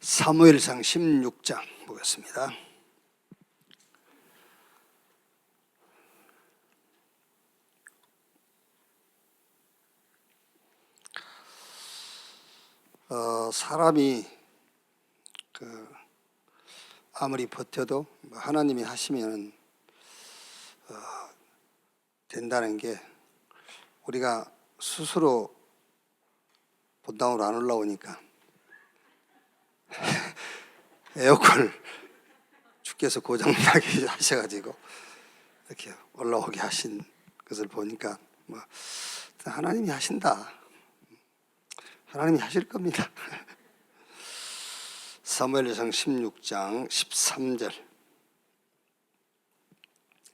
사무엘상 16장 보겠습니다. 사람이 아무리 버텨도 하나님이 하시면 된다는 게, 우리가 스스로 본당으로 안 올라오니까 에어컨을 주께서 고장나게 하셔가지고 이렇게 올라오게 하신 것을 보니까 하나님이 하신다, 하나님이 하실 겁니다. 사무엘상 16장 13절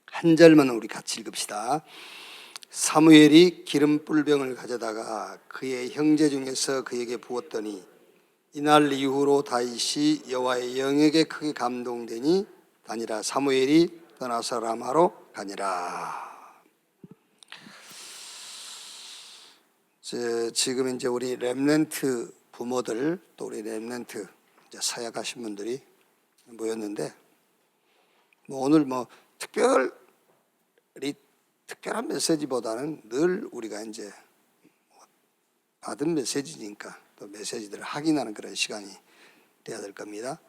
한 절만 우리 같이 읽읍시다. 사무엘이 기름 뿔병을 가져다가 그의 형제 중에서 그에게 부었더니 이날 이후로 다윗이 여호와의 영에게 크게 감동되니 다니라. 사무엘이 떠나서 라마로 가니라. 지금 이제 우리 렘넌트 부모들, 또 우리 렘넌트 사역하신 분들이 모였는데, 오늘 특별한 메시지보다는 늘 우리가 이제 받은 메시지니까 또 메시지들을 확인하는 그런 시간이 돼야 될 겁니다.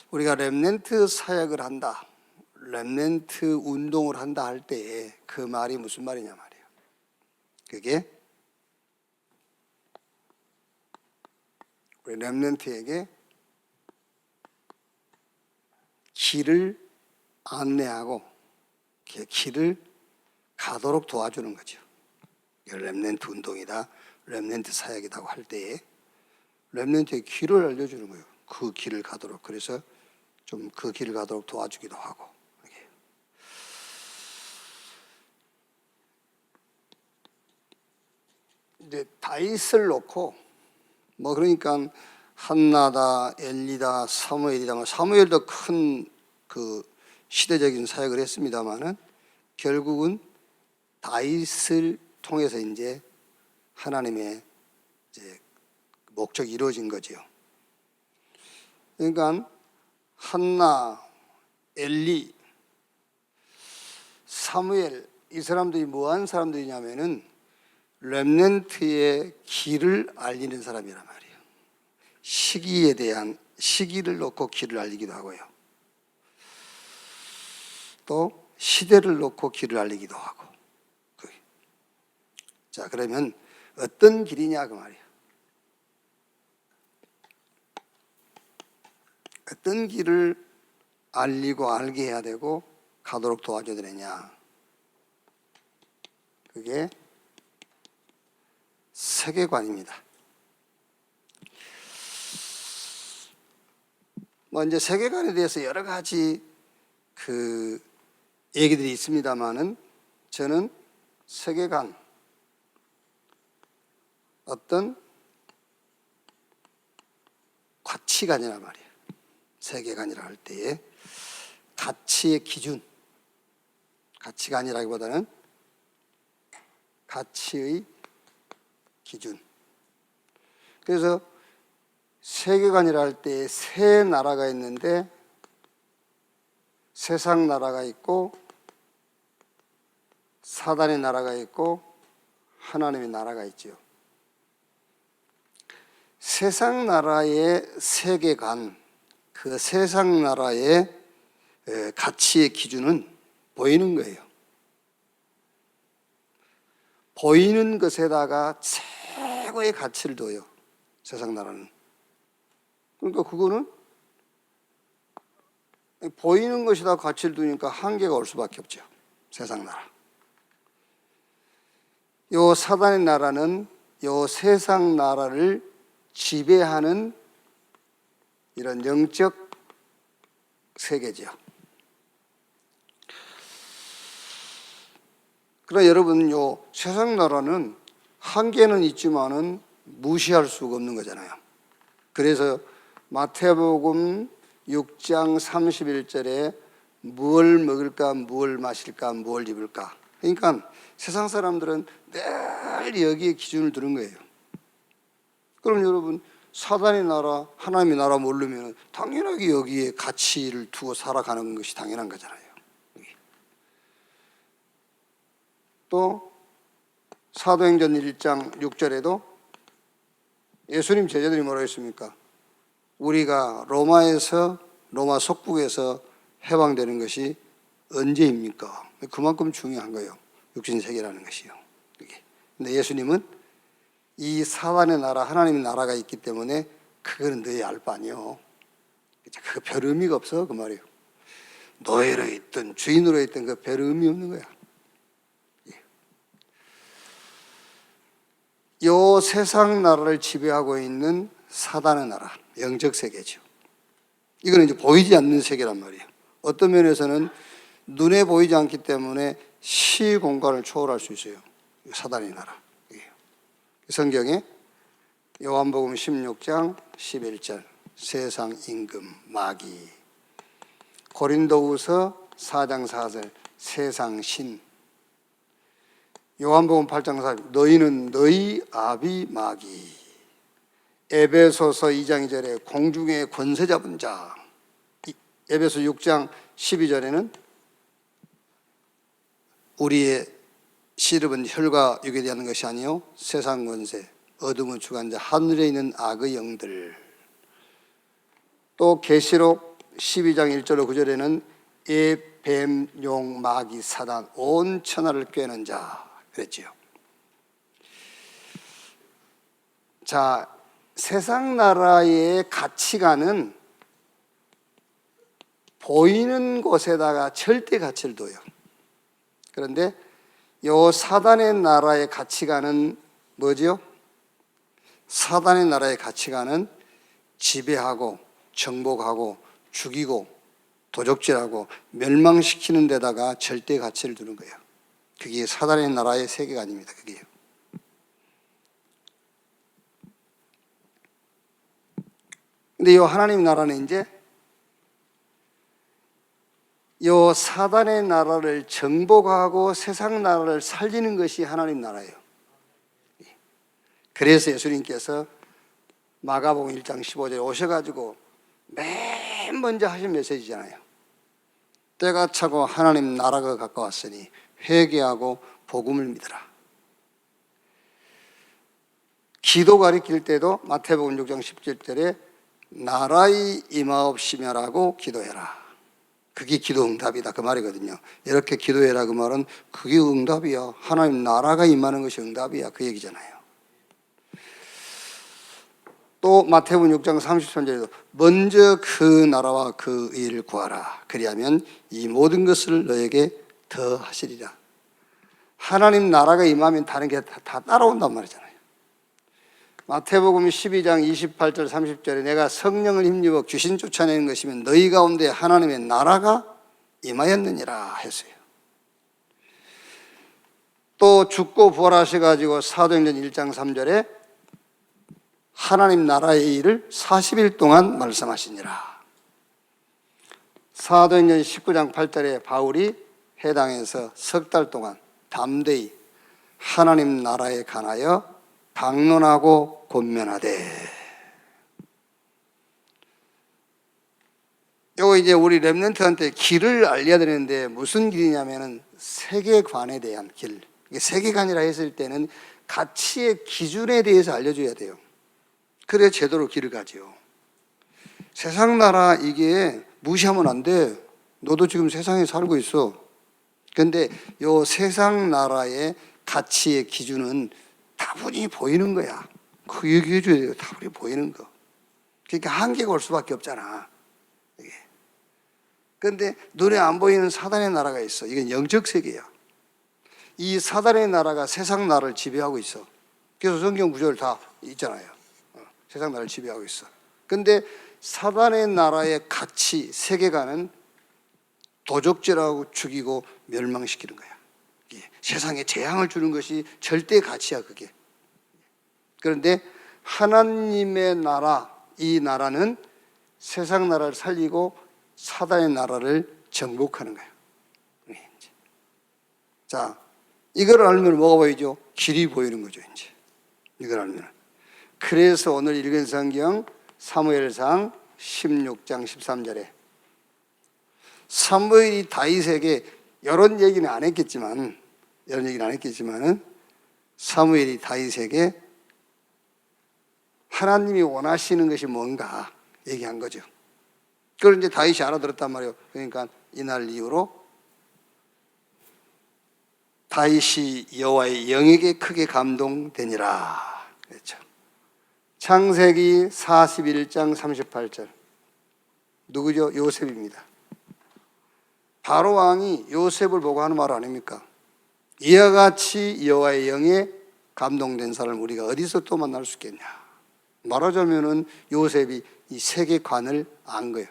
우리가 렘넌트 사역을 한다, 렘넌트 운동을 한다 할 때에 그 말이 무슨 말이냐 말이에요. 그게 우리 렘넌트에게 길을 안내하고 그 길을 가도록 도와주는 거죠. 렘넌트 운동이다, 렘넌트 사역이라고 할 때에 렘넌트의 길을 알려주는 거예요. 그 길을 가도록. 그래서 좀 그 길을 가도록 도와주기도 하고. 이제 다윗을 놓고 그러니까 한나다, 엘리다, 사무엘이다. 사무엘도 큰 시대적인 사역을 했습니다만은 결국은 다윗을 통해서 이제 하나님의 목적이 이루어진 거죠. 그러니까 한나, 엘리, 사무엘, 이 사람들이 뭐한 사람들이냐면은 렘넌트의 길을 알리는 사람이란 말이에요. 시기에 대한, 시기를 놓고 길을 알리기도 하고요, 또 시대를 놓고 길을 알리기도 하고. 자, 그러면 어떤 길이냐 그 말이에요. 어떤 길을 알리고 알게 해야 되고 가도록 도와줘야 되느냐, 그게 세계관입니다. 이제 세계관에 대해서 여러 가지 얘기들이 있습니다만은, 저는 세계관, 어떤 가치관이란 말이에요. 세계관이라 할 때에 가치의 기준, 가치관이라기보다는 가치의 기준. 그래서 세계관이라 할 때 세 나라가 있는데, 세상 나라가 있고 사단의 나라가 있고 하나님의 나라가 있죠. 세상 나라의 세계관, 그 세상 나라의 가치의 기준은 보이는 거예요. 보이는 것에다가 최고의 가치를 둬요, 세상 나라는. 그러니까 그거는 보이는 것에다 가치를 두니까 한계가 올 수밖에 없죠, 세상 나라. 요 사단의 나라는 요 세상 나라를 지배하는 이런 영적 세계죠. 그러나 여러분, 요 세상 나라는 한계는 있지만은 무시할 수가 없는 거잖아요. 그래서 마태복음 6장 31절에 무엇을 먹을까, 무엇을 마실까, 무엇을 입을까. 그러니까 세상 사람들은 늘 여기에 기준을 두는 거예요. 그럼 여러분, 사단의 나라, 하나님의 나라 모르면 당연하게 여기에 가치를 두고 살아가는 것이 당연한 거잖아요. 또 사도행전 1장 6절에도 예수님 제자들이 뭐라 했습니까? 우리가 로마 속국에서 해방되는 것이 언제입니까? 그만큼 중요한 거예요. 육신세계라는 것이요. 근데 예수님은 이 사단의 나라, 하나님의 나라가 있기 때문에 그거는 너희 알 바 아니요. 그 별 의미가 없어 그 말이에요. 노예로 있든 주인으로 있든 그 별 의미 없는 거야. 요 세상 나라를 지배하고 있는 사단의 나라, 영적 세계죠. 이거는 이제 보이지 않는 세계란 말이에요. 어떤 면에서는 눈에 보이지 않기 때문에 시공간을 초월할 수 있어요. 사단의 나라. 성경에 요한복음 16장 11절 세상 임금 마귀, 고린도후서 4장 4절 세상 신, 요한복음 8장 4절 너희는 너희 아비 마귀, 에베소서 2장 2절에 공중의 권세 잡은 자, 에베소 6장 12절에는 우리의 시름은 혈과 육에 대한 것이 아니요 세상 권세, 어둠의 주관자, 하늘에 있는 악의 영들. 또 계시록 12장 1절로 9절에는 뱀, 용, 마귀, 사단, 온 천하를 꿰는 자 그랬지요. 자, 세상 나라의 가치관은 보이는 곳에다가 절대 가치를 둬요. 그런데 요 사단의 나라의 가치관은 뭐지요? 사단의 나라의 가치관은 지배하고 정복하고 죽이고 도적질하고 멸망시키는 데다가 절대 가치를 두는 거예요. 그게 사단의 나라의 세계관입니다. 그게요. 근데 이 하나님 나라는 이제 이 사단의 나라를 정복하고 세상 나라를 살리는 것이 하나님 나라예요. 그래서 예수님께서 마가복음 1장 15절에 오셔가지고 맨 먼저 하신 메시지잖아요. 때가 차고 하나님 나라가 가까웠으니 회개하고 복음을 믿으라. 기도 가리킬 때도 마태복음 6장 17절에 나라의 임하옵시며라고 기도해라. 그게 기도 응답이다 그 말이거든요. 이렇게 기도해라 그 말은 그게 응답이야. 하나님 나라가 임하는 것이 응답이야 그 얘기잖아요. 또 마태복음 6장 33절에도 먼저 그 나라와 그 의를 구하라. 그리하면 이 모든 것을 너에게 더 하시리라. 하나님 나라가 임하면 다른 게 다 따라온단 말이잖아요. 마태복음 12장 28절 30절에 내가 성령을 힘입어 귀신 쫓아내는 것이면 너희 가운데 하나님의 나라가 임하였느니라 했어요. 또 죽고 부활하셔가지고 사도행전 1장 3절에 하나님 나라의 일을 40일 동안 말씀하시니라. 사도행전 19장 8절에 바울이 해당에서 석 달 동안 담대히 하나님 나라에 관하여 강론하고 권면하되. 요거 이제 우리 렘넌트한테 길을 알려야 되는데 무슨 길이냐면은 세계관에 대한 길. 세계관이라 했을 때는 가치의 기준에 대해서 알려줘야 돼요. 그래 제대로 길을 가지요. 세상 나라 이게 무시하면 안 돼. 너도 지금 세상에 살고 있어. 근데 요 세상 나라의 가치의 기준은 다분히 보이는 거야. 그 얘기해 줘야 돼요. 다분히 보이는 거. 그러니까 한계가 올 수밖에 없잖아. 그런데 눈에 안 보이는 사단의 나라가 있어. 이건 영적 세계야. 이 사단의 나라가 세상 나라를 지배하고 있어. 그래서 성경 구절 다 있잖아요. 세상 나라를 지배하고 있어. 그런데 사단의 나라의 가치, 세계관은 도적질하고 죽이고 멸망시키는 거야. 세상에 재앙을 주는 것이 절대 가치야 그게. 그런데 하나님의 나라, 이 나라는 세상 나라를 살리고 사단의 나라를 정복하는 거야. 자, 이걸 알면 뭐가 보이죠? 길이 보이는 거죠 이제. 이걸 알면. 그래서 오늘 읽은 성경 사무엘상 16장 13절에 사무엘이 다윗에게 이런 얘기는 안 했겠지만 사무엘이 다윗에게 하나님이 원하시는 것이 뭔가 얘기한 거죠. 그걸 이제 다윗이 알아들었단 말이에요. 그러니까 이날 이후로 다윗이 여호와의 영에게 크게 감동되니라 그랬죠. 창세기 41장 38절 누구죠? 요셉입니다. 바로 왕이 요셉을 보고 하는 말 아닙니까? 이와 같이 여호와의 영에 감동된 사람을 우리가 어디서 또 만날 수 있겠냐. 말하자면은 요셉이 이 세계관을 안 거예요.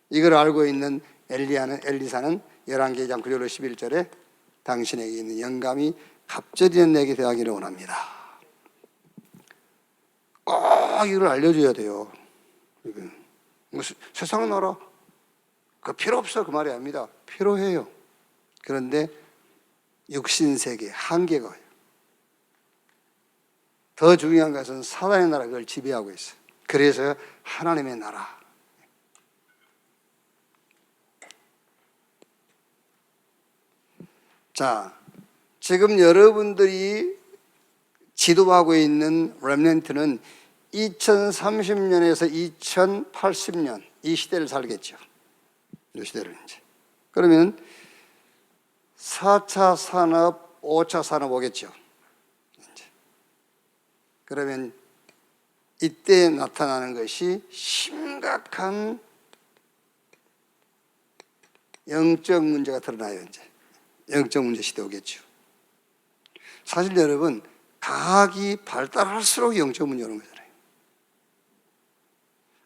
이걸 알고 있는 엘리사는 11장 9절로 11절에 당신에게 있는 영감이 갑자기 내게 대하기를 원합니다. 꼭 이걸 알려줘야 돼요. 세상 나라 그 필요 없어 그 말이 아닙니다. 필요해요. 그런데 육신세계 한계가 와요. 더 중요한 것은 사단의 나라가 그걸 지배하고 있어요. 그래서 하나님의 나라. 자, 지금 여러분들이 지도하고 있는 렘넌트는 2030년에서 2080년 이 시대를 살겠죠. 이 시대를 이제. 그러면 4차 산업, 5차 산업 오겠죠. 이제. 그러면 이때 나타나는 것이 심각한 영적 문제가 드러나요. 이제 영적 문제 시대 오겠죠. 사실 여러분 과학이 발달할수록 영적 문제 오는 거잖아요.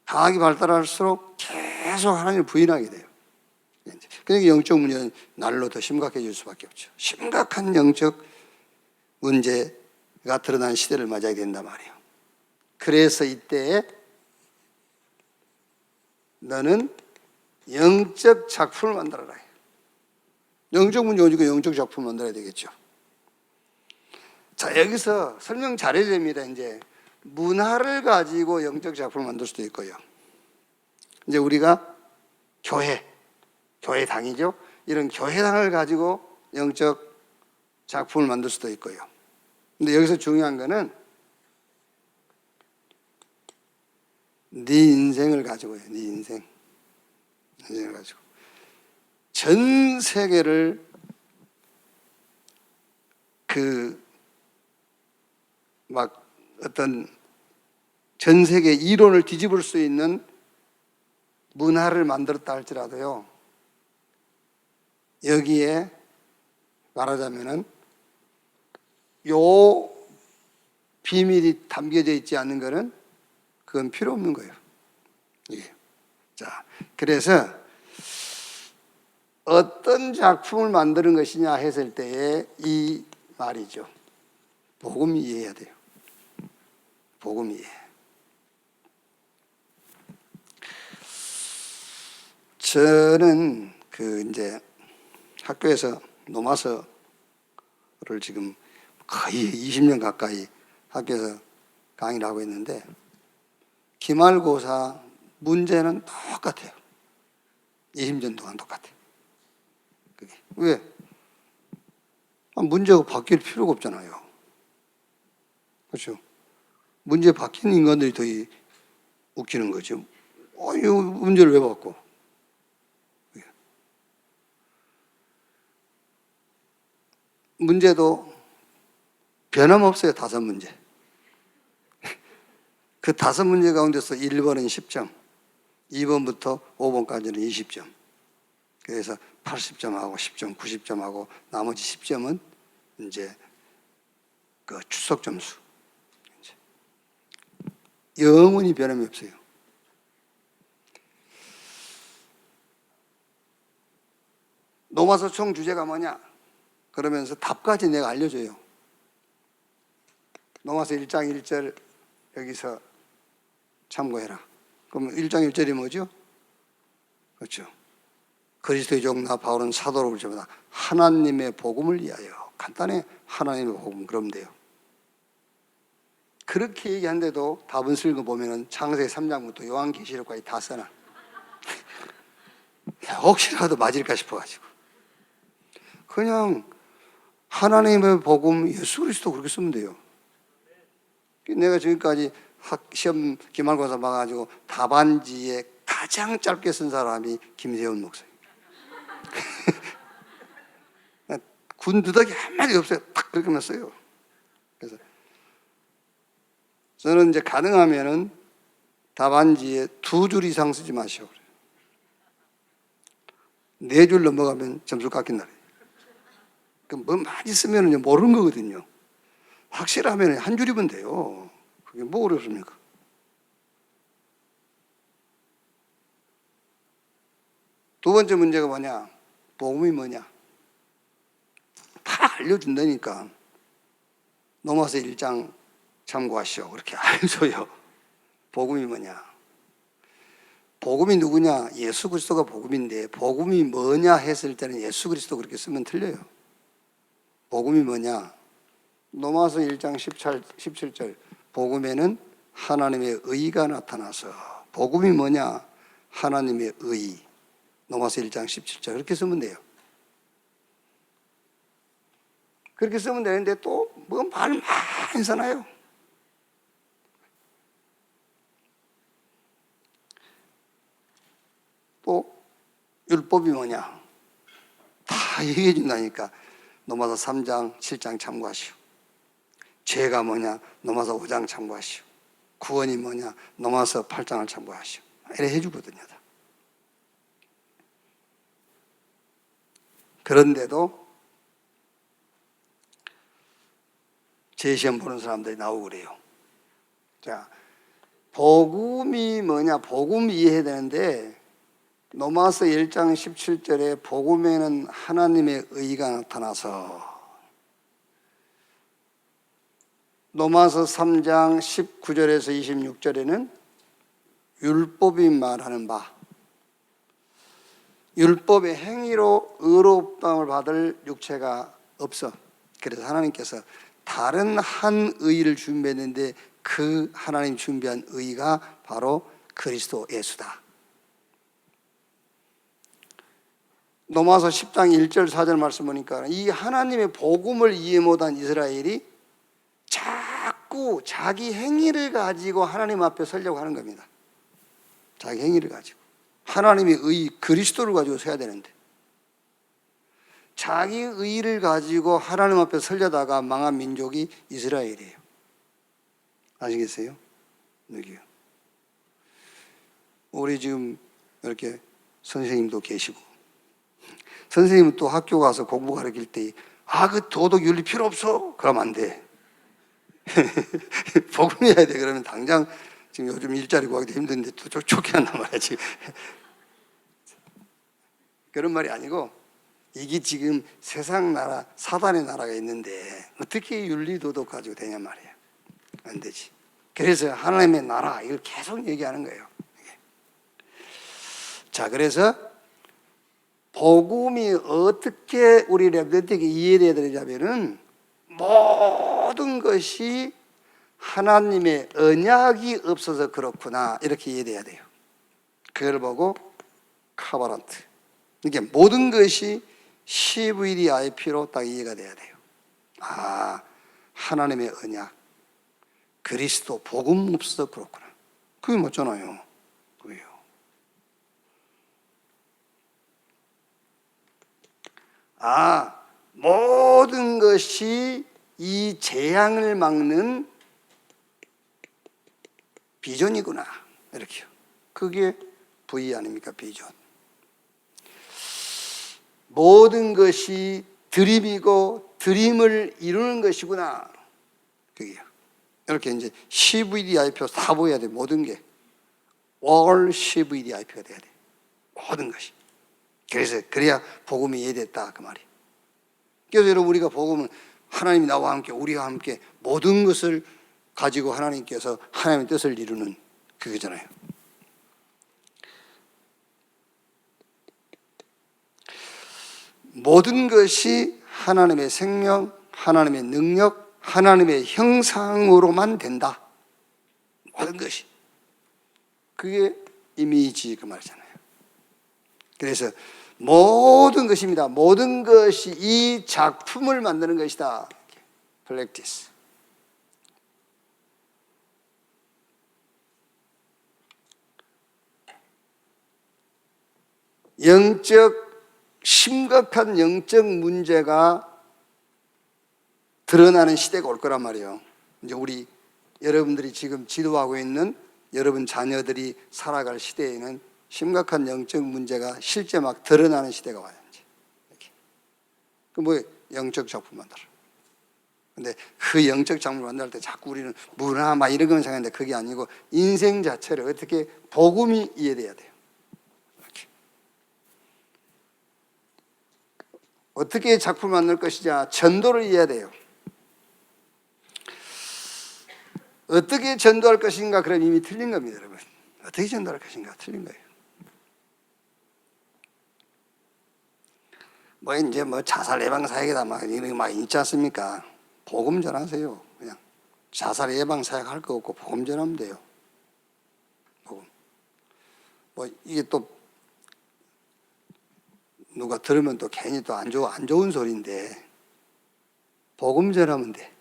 과학이 발달할수록 계속 하나님을 부인하게 돼요. 그러니까 영적 문제는 날로 더 심각해질 수밖에 없죠. 심각한 영적 문제가 드러난 시대를 맞아야 된단 말이에요. 그래서 이때 너는 영적 작품을 만들어라. 영적 문제 오니까 영적 작품을 만들어야 되겠죠. 자, 여기서 설명 잘해야 됩니다. 이제 문화를 가지고 영적 작품을 만들 수도 있고요. 이제 우리가 교회당이죠. 이런 교회당을 가지고 영적 작품을 만들 수도 있고요. 근데 여기서 중요한 거는 네 인생을 가지고요. 네 인생을 가지고 전 세계를 막 어떤 전 세계 이론을 뒤집을 수 있는 문화를 만들었다 할지라도요. 여기에 말하자면은 요 비밀이 담겨져 있지 않는 거는 그건 필요 없는 거예요. 예. 자, 그래서 어떤 작품을 만드는 것이냐 했을 때에 이 말이죠. 복음 이해해야 돼요. 복음 이해. 저는 이제 학교에서 노마서를 지금 거의 20년 가까이 학교에서 강의를 하고 있는데 기말고사 문제는 똑같아요. 20년 동안 똑같아요. 그게. 왜? 문제가 바뀔 필요가 없잖아요. 그렇죠? 문제 바뀐 인간들이 더 웃기는 거죠. 이 문제를 왜 바꿔? 문제도 변함없어요. 5문제. 그 5문제 가운데서 1번은 10점, 2번부터 5번까지는 20점. 그래서 80점하고 10점, 90점하고 나머지 10점은 이제 그 출석 점수. 영원히 변함이 없어요. 노마서 총 주제가 뭐냐? 그러면서 답까지 내가 알려줘요. 노마서 1장 1절 여기서 참고해라. 그럼 1장 1절이 뭐죠? 그렇죠. 그리스도의 종 나 바울은 사도로 부르짖으나 하나님의 복음을 위하여. 간단해. 하나님의 복음 그러면 돼요. 그렇게 얘기한데도 답은 쓸 거 보면은 창세기 3장부터 요한계시록까지 다 써놔. 혹시라도 맞을까 싶어가지고. 그냥 하나님의 복음, 예수 그리스도 그렇게 쓰면 돼요. 내가 지금까지 시험 기말고사 봐가지고 답안지에 가장 짧게 쓴 사람이 김세훈 목사입니다. 군 두덕이 한마디 없어요. 딱 그렇게만 써요. 그래서 저는 이제 가능하면은 답안지에 2줄 이상 쓰지 마시오. 4줄 넘어가면 점수 깎인다. 뭐 많이 쓰면 모르는 거거든요. 확실하면 한 줄이면 돼요. 그게 뭐 어렵습니까? 두 번째 문제가 뭐냐? 복음이 뭐냐? 다 알려준다니까. 넘어서 1장 참고하시오. 그렇게 알려줘요. 복음이 뭐냐? 복음이 누구냐? 예수 그리스도가 복음인데 복음이 뭐냐 했을 때는 예수 그리스도 그렇게 쓰면 틀려요. 복음이 뭐냐? 로마서 1장 17절 복음에는 하나님의 의가 나타나서 복음이 뭐냐? 하나님의 의. 로마서 1장 17절 그렇게 쓰면 돼요. 그렇게 쓰면 되는데 또 뭐 말 많이 써놔요. 또 율법이 뭐냐? 다 얘기해 준다니까. 로마서 3장 7장 참고하시오. 죄가 뭐냐? 로마서 5장 참고하시오. 구원이 뭐냐? 로마서 8장을 참고하시오. 이래 해주거든요. 그런데도 제 시험 보는 사람들이 나오고 그래요. 자, 복음이 뭐냐? 복음 이해해야 되는데 로마서 1장 17절에 복음에는 하나님의 의가 나타나서 로마서 3장 19절에서 26절에는 율법이 말하는 바 율법의 행위로 의롭다함을 받을 육체가 없어. 그래서 하나님께서 다른 한 의를 준비했는데 그 하나님 준비한 의가 바로 그리스도 예수다. 로마서 10장 1절 4절 말씀 보니까 이 하나님의 복음을 이해 못한 이스라엘이 자꾸 자기 행위를 가지고 하나님 앞에 서려고 하는 겁니다. 자기 행위를 가지고 하나님의 의 그리스도를 가지고 서야 되는데 자기 의를 가지고 하나님 앞에 서려다가 망한 민족이 이스라엘이에요. 아시겠어요? 여기요. 우리 지금 이렇게 선생님도 계시고 선생님은 또 학교 가서 공부 가르칠 때 그 도덕 윤리 필요 없어. 그러면 안 돼. 복음해야 돼. 그러면 당장 지금 요즘 일자리 구하기도 힘든데 또 쫓겨난단 말이야 지금. 그런 말이 아니고 이게 지금 세상 나라 사단의 나라가 있는데 어떻게 윤리 도덕 가지고 되냔 말이야. 안 되지. 그래서 하나님의 나라 이걸 계속 얘기하는 거예요. 자, 그래서 복음이 어떻게 우리 렘넌트에게 이해돼야 되냐면은 모든 것이 하나님의 언약이 없어서 그렇구나 이렇게 이해돼야 돼요. 그걸 보고 카바란트 이게 모든 것이 CVDIP로 딱 이해가 돼야 돼요. 하나님의 언약 그리스도 복음 없어서 그렇구나. 그게 맞잖아요. 그게요. 모든 것이 이 재앙을 막는 비전이구나. 이렇게요. 그게 V 아닙니까? 비전. 모든 것이 드림이고 드림을 이루는 것이구나. 그게요. 이렇게 이제 CVDI표 다 보여야 돼. 모든 게. All CVDIP가 돼야 돼. 모든 것이. 그래서 그래야 복음이 이해됐다 그 말이에요. 그래서 여러분 우리가 복음은 하나님이 나와 함께 우리와 함께 모든 것을 가지고 하나님께서 하나님의 뜻을 이루는 그거잖아요. 모든 것이 하나님의 생명, 하나님의 능력, 하나님의 형상으로만 된다. 모든 것이. 그게 이미지 그 말이잖아요. 그래서 모든 것입니다. 모든 것이 이 작품을 만드는 것이다. practice. 심각한 영적 문제가 드러나는 시대가 올 거란 말이에요. 이제 여러분들이 지금 지도하고 있는 여러분 자녀들이 살아갈 시대에는 심각한 영적 문제가 실제 막 드러나는 시대가 와요. 이렇게. 영적 작품 만들어. 근데 그 영적 작품을 만들 때 자꾸 우리는 문화 막 이런 건 생각하는데 그게 아니고 인생 자체를 어떻게 복음이 이해돼야 돼요. 이렇게. 어떻게 작품을 만들 것이냐, 전도를 이해해야 돼요. 어떻게 전도할 것인가, 그럼 이미 틀린 겁니다, 여러분. 어떻게 전도할 것인가, 틀린 거예요. 이제 자살 예방 사역이다, 이런 거 있지 않습니까? 복음 전하세요. 그냥 자살 예방 사역 할 거 없고 복음 전하면 돼요. 복음. 이게 또 누가 들으면 또 괜히 또 안 좋은 소리인데 복음 전하면 돼.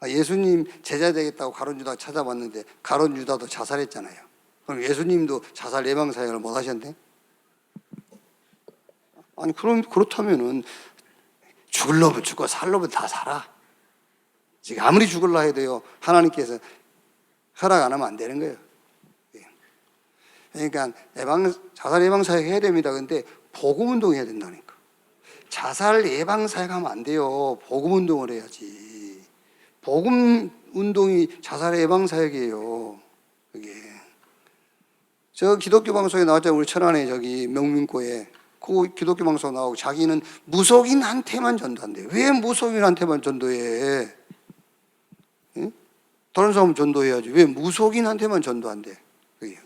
예수님 제자 되겠다고 가룟 유다가 찾아왔는데 가룟 유다도 자살했잖아요. 그럼 예수님도 자살 예방 사역을 못 하셨네? 아니 그렇다면은 죽을 놈은 죽고 살 놈은 다 살아. 지금 아무리 죽을라 해도요 하나님께서 허락 안 하면 안 되는 거예요. 그러니까 자살 예방 사역 해야 됩니다. 근데 복음 운동 해야 된다니까. 자살 예방 사역 하면 안 돼요. 복음 운동을 해야지. 복음 운동이 자살 예방 사역이에요. 그게. 저 기독교 방송에 나왔잖아요. 우리 천안에 명민고에 그 기독교 방송 나오고 자기는 무속인한테만 전도한대요. 왜 무속인한테만 전도해? 응? 다른 사람은 전도해야지. 왜 무속인한테만 전도한대? 그게.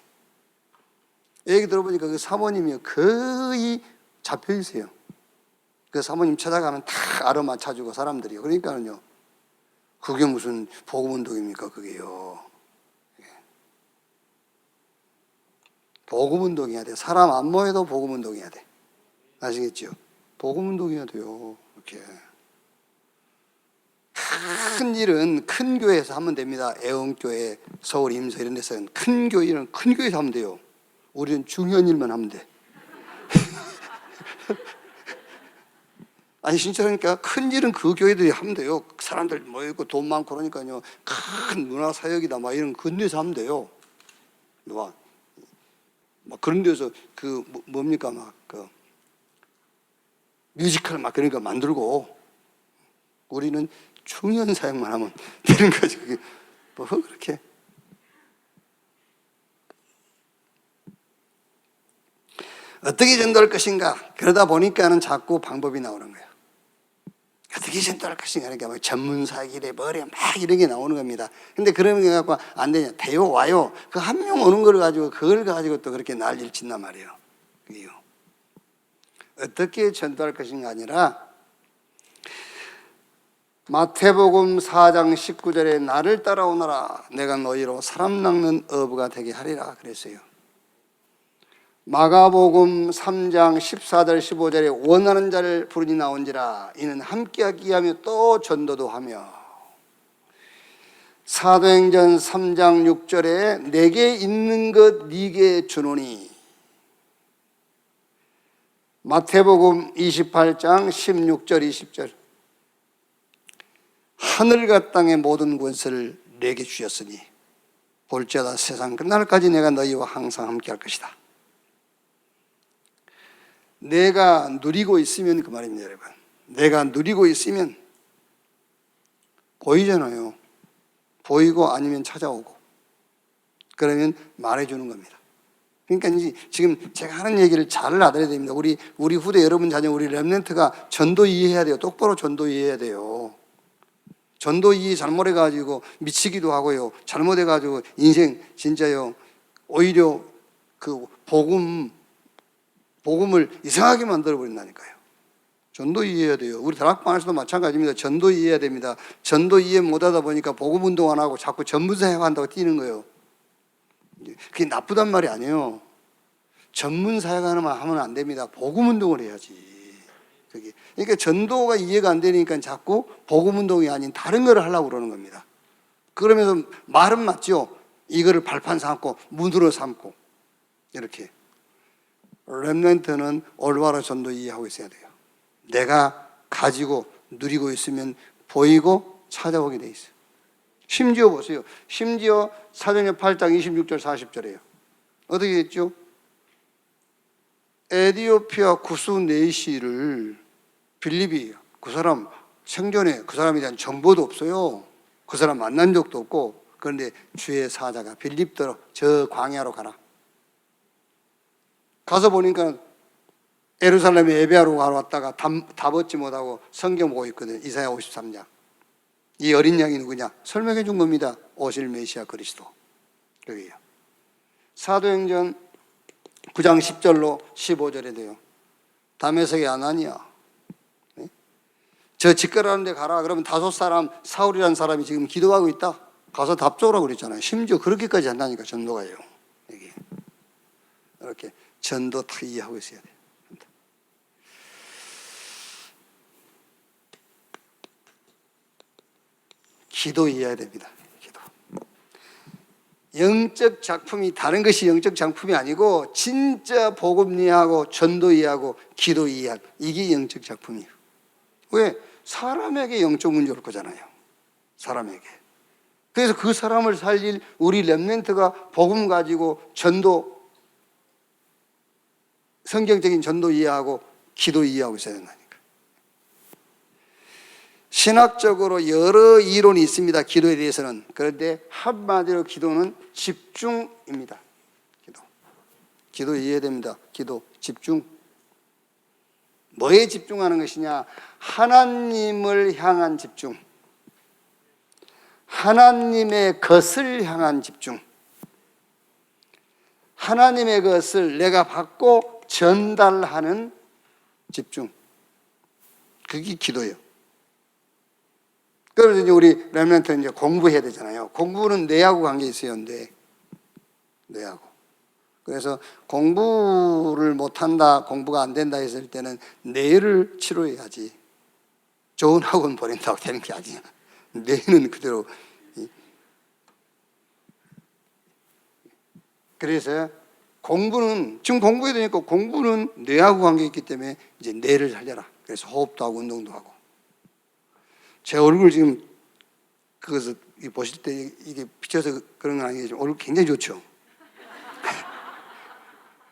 얘기 들어보니까 그 사모님이 거의 잡혀 있어요. 그 사모님 찾아가면 다 알아맞혀주고 사람들이. 그러니까는요. 그게 무슨 복음운동입니까, 그게요. 복음운동해야 돼. 사람 안 모여도 복음운동해야 돼. 아시겠죠? 복음운동해야 돼요. 이렇게. 큰 일은 큰 교회에서 하면 됩니다. 애원교회, 서울 임서 이런 데서는 큰 교회는 큰 교회에서 하면 돼요. 우리는 중요한 일만 하면 돼. 아니 진짜 그러니까 큰 일은 그 교회들이 하면 돼요. 사람들 모이고 돈 많고 그러니까요. 큰 문화 사역이다 이런 큰 데서 하면 돼요. 그런 데서 뭡니까 뮤지컬 그런 거 만들고 우리는 중요한 사역만 하면 되는 거죠. 그게 그렇게. 어떻게 전도할 것인가? 그러다 보니까는 자꾸 방법이 나오는 거예요. 어떻게 전도할 것인가? 그러니까 전문 사역이래 막 이런 게 나오는 겁니다. 근데 그런 게 갖고 안 되냐? 대요 와요. 그 한 명 오는 걸 가지고 그걸 가지고 또 그렇게 난리를 친단 말이에요. 그게요. 어떻게 전도할 것인가 아니라 마태복음 4장 19절에 나를 따라오너라 내가 너희로 사람 낚는 어부가 되게 하리라 그랬어요. 마가복음 3장 14절 15절에 원하는 자를 부르니 나온지라 이는 함께하기 위하며 또 전도도 하며 사도행전 3장 6절에 내게 있는 것 네게 주노니 마태복음 28장 16절 20절 하늘과 땅의 모든 권세를 내게 주셨으니 볼지어다 세상 끝날까지 내가 너희와 항상 함께할 것이다. 내가 누리고 있으면 그 말입니다, 여러분. 내가 누리고 있으면 보이잖아요. 보이고 아니면 찾아오고 그러면 말해주는 겁니다. 그러니까 이제 지금 제가 하는 얘기를 잘 알아야 됩니다. 우리 후대 여러분 자녀 우리 렘넌트가 전도 이해해야 돼요. 똑바로 전도 이해해야 돼요. 전도 이해 잘못해가지고 미치기도 하고요. 잘못해가지고 인생 진짜요. 오히려 그 복음을 이상하게 만들어버린다니까요. 전도 이해해야 돼요. 우리 다락방에서도 마찬가지입니다. 전도 이해해야 됩니다. 전도 이해 못하다 보니까 복음운동 안 하고 자꾸 전문사역 한다고 뛰는 거예요. 그게 나쁘단 말이 아니에요. 전문사역 하면 안 됩니다. 복음운동을 해야지. 그러니까 전도가 이해가 안 되니까 자꾸 복음운동이 아닌 다른 거를 하려고 그러는 겁니다. 그러면서 말은 맞죠. 이거를 발판 삼고 문으로 삼고 이렇게. 렘넌트는 올바로 전도 이해하고 있어야 돼요. 내가 가지고 누리고 있으면 보이고 찾아오게 돼 있어요. 심지어 보세요. 심지어 사도행전 8장 26절 40절이에요. 어떻게 했죠? 에디오피아 구스 네시를 빌립이 그 사람 생전에 그 사람에 대한 정보도 없어요. 그 사람 만난 적도 없고 그런데 주의 사자가 빌립더러 저 광야로 가라. 가서 보니까 예루살렘에 예배하러 왔다가 답 얻지 못하고 성경 보고 있거든요. 이사야 53장. 이 어린 양이 누구냐? 설명해 준 겁니다. 오실 메시아 그리스도. 여기요. 사도행전 9장 10절로 15절에 돼요. 다메섹의 아나니야. 네? 저 직거라는 데 가라. 그러면 다섯 사람, 사울이라는 사람이 지금 기도하고 있다. 가서 답 줘라고 그랬잖아요. 심지어 그렇게까지 한다니까, 전도가요. 여기. 이렇게 전도 다 이해하고 있어야 돼요. 기도 이해해야 됩니다. 기도. 영적 작품이 다른 것이 영적 작품이 아니고 진짜 복음 이해하고 전도 이해하고 기도 이해하고 이게 영적 작품이에요. 왜? 사람에게 영적 문제 올 거잖아요. 사람에게. 그래서 그 사람을 살릴 우리 렘넌트가 복음 가지고 전도 성경적인 전도 이해하고 기도 이해하고 있어야 된다니까. 신학적으로 여러 이론이 있습니다. 기도에 대해서는. 그런데 한마디로 기도는 집중입니다. 기도 이해해야 됩니다. 기도, 집중. 뭐에 집중하는 것이냐? 하나님을 향한 집중. 하나님의 것을 향한 집중. 하나님의 것을 내가 받고 전달하는 집중. 그게 기도예요. 그래서 이제 우리 렘넌트는 이제 공부해야 되잖아요. 공부는 뇌하고 관계 있어요, 뇌하고. 그래서 공부를 못한다, 공부가 안 된다 했을 때는 뇌를 치료해야지. 좋은 학원 보낸다고 되는 게 아니야. 뇌는 그대로. 그래서 공부는, 지금 공부해야 되니까 공부는 뇌하고 관계 있기 때문에 이제 뇌를 살려라. 그래서 호흡도 하고 운동도 하고. 제 얼굴 지금 그것을 보실 때 이게 비춰서 그런 건 아니겠지만 얼굴 굉장히 좋죠.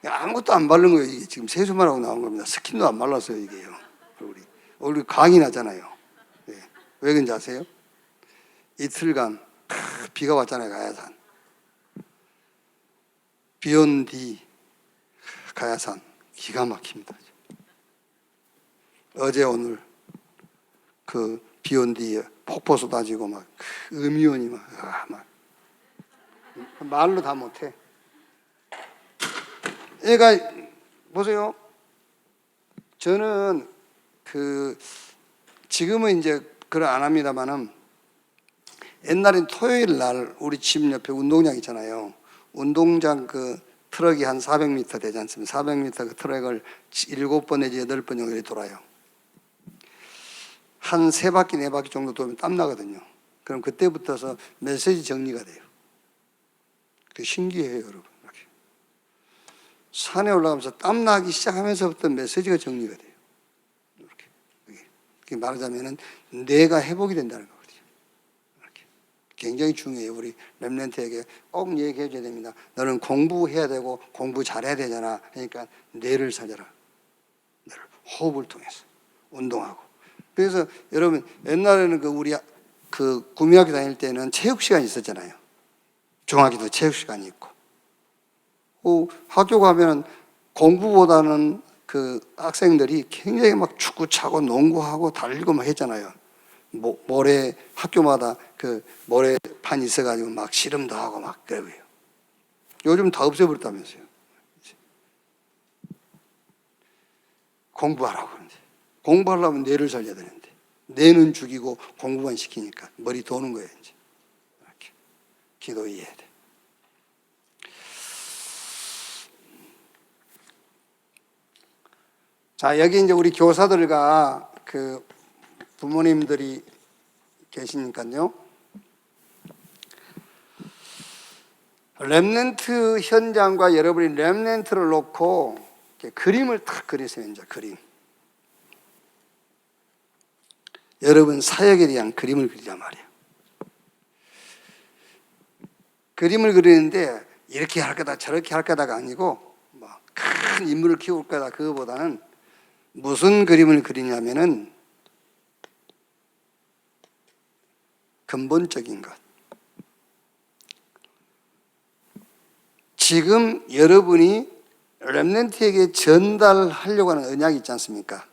아무것도 안 바른 거예요. 이게 지금 세수만 하고 나온 겁니다. 스킨도 안 발랐어요, 이게요. 얼굴이 광이 나잖아요. 네. 왜 그런지 아세요? 이틀간 비가 왔잖아요, 가야산. 비 온 뒤 가야산 기가 막힙니다. 어제 오늘 비 온 뒤에 폭포 쏟아지고 막 음이온이 막 말로 다 못해. 그러니까 보세요. 저는 지금은 이제 그걸 안 합니다만은 옛날엔 토요일 날 우리 집 옆에 운동장 있잖아요. 운동장 트럭이 한 400m 되지 않습니까? 400m 그 트럭을 7번 내지 8번 정도 돌아요. 한 3바퀴, 4바퀴 정도 돌면 땀나거든요. 그럼 그때부터서 메시지 정리가 돼요. 그게 신기해요, 여러분. 이렇게. 산에 올라가면서 땀나기 시작하면서부터 메시지가 정리가 돼요. 이렇게 말하자면은 뇌가 회복이 된다는 거거든요. 이렇게. 굉장히 중요해요. 우리 렘넌트에게 꼭 얘기해 줘야 됩니다. 너는 공부해야 되고 공부 잘해야 되잖아. 그러니까 뇌를 살려라. 뇌를 호흡을 통해서 운동하고. 그래서 여러분 옛날에는 우리 구미학교 다닐 때는 체육 시간이 있었잖아요. 중학교도 체육 시간이 있고. 학교 가면 공부보다는 학생들이 굉장히 막 축구 차고 농구하고 달리고 막 했잖아요. 모래 학교마다 모래판 있어가지고 막 씨름도 하고 막 그래요. 요즘 다 없애버렸다면서요. 공부하라고 그러는데. 공부하려면 뇌를 살려야 되는데 뇌는 죽이고 공부만 시키니까 머리 도는 거예요. 이제 이렇게 기도 이해해야 돼. 자, 여기 이제 우리 교사들과 그 부모님들이 계시니까요. 렘넌트 현장과 여러분이 렘넌트를 놓고 그림을 딱 그리세요. 이제 그림. 여러분 사역에 대한 그림을 그리자 말이에요. 그림을 그리는데 이렇게 할 거다 저렇게 할 거다가 아니고 뭐 큰 인물을 키울 거다 그거보다는 무슨 그림을 그리냐면은 근본적인 것. 지금 여러분이 렘넌트에게 전달하려고 하는 언약이 있지 않습니까?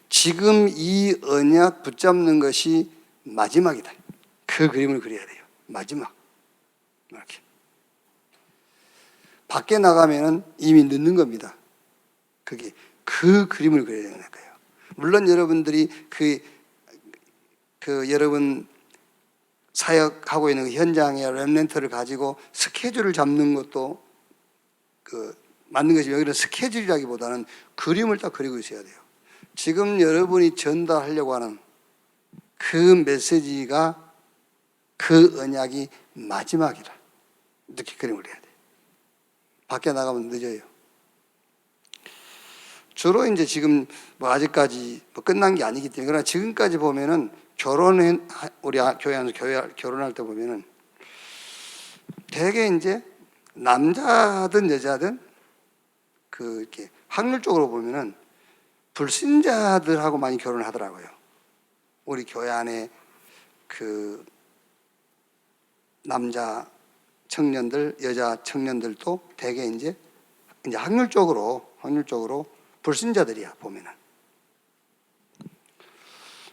지금 이 언약 붙잡는 것이 마지막이다. 그 그림을 그려야 돼요. 마지막. 이렇게. 밖에 나가면은 이미 늦는 겁니다. 그게 그 그림을 그려야 되는 거예요. 물론 여러분들이 여러분 사역하고 있는 현장의 렘넌트를 가지고 스케줄을 잡는 것도 맞는 것이지만 여기는 스케줄이라기보다는 그림을 딱 그리고 있어야 돼요. 지금 여러분이 전달하려고 하는 그 메시지가 그 언약이 마지막이라 이렇게 그림을 해야 돼요. 밖에 나가면 늦어요. 주로 이제 지금 뭐 아직까지 뭐 끝난 게 아니기 때문에 그러나 지금까지 보면은 우리 교회 안에서 결혼할 때 보면은 되게 이제 남자든 여자든 이렇게 확률적으로 보면은 불신자들하고 많이 결혼을 하더라고요. 우리 교회 안에 남자 청년들, 여자 청년들도 되게 이제 확률적으로 불신자들이야 보면은.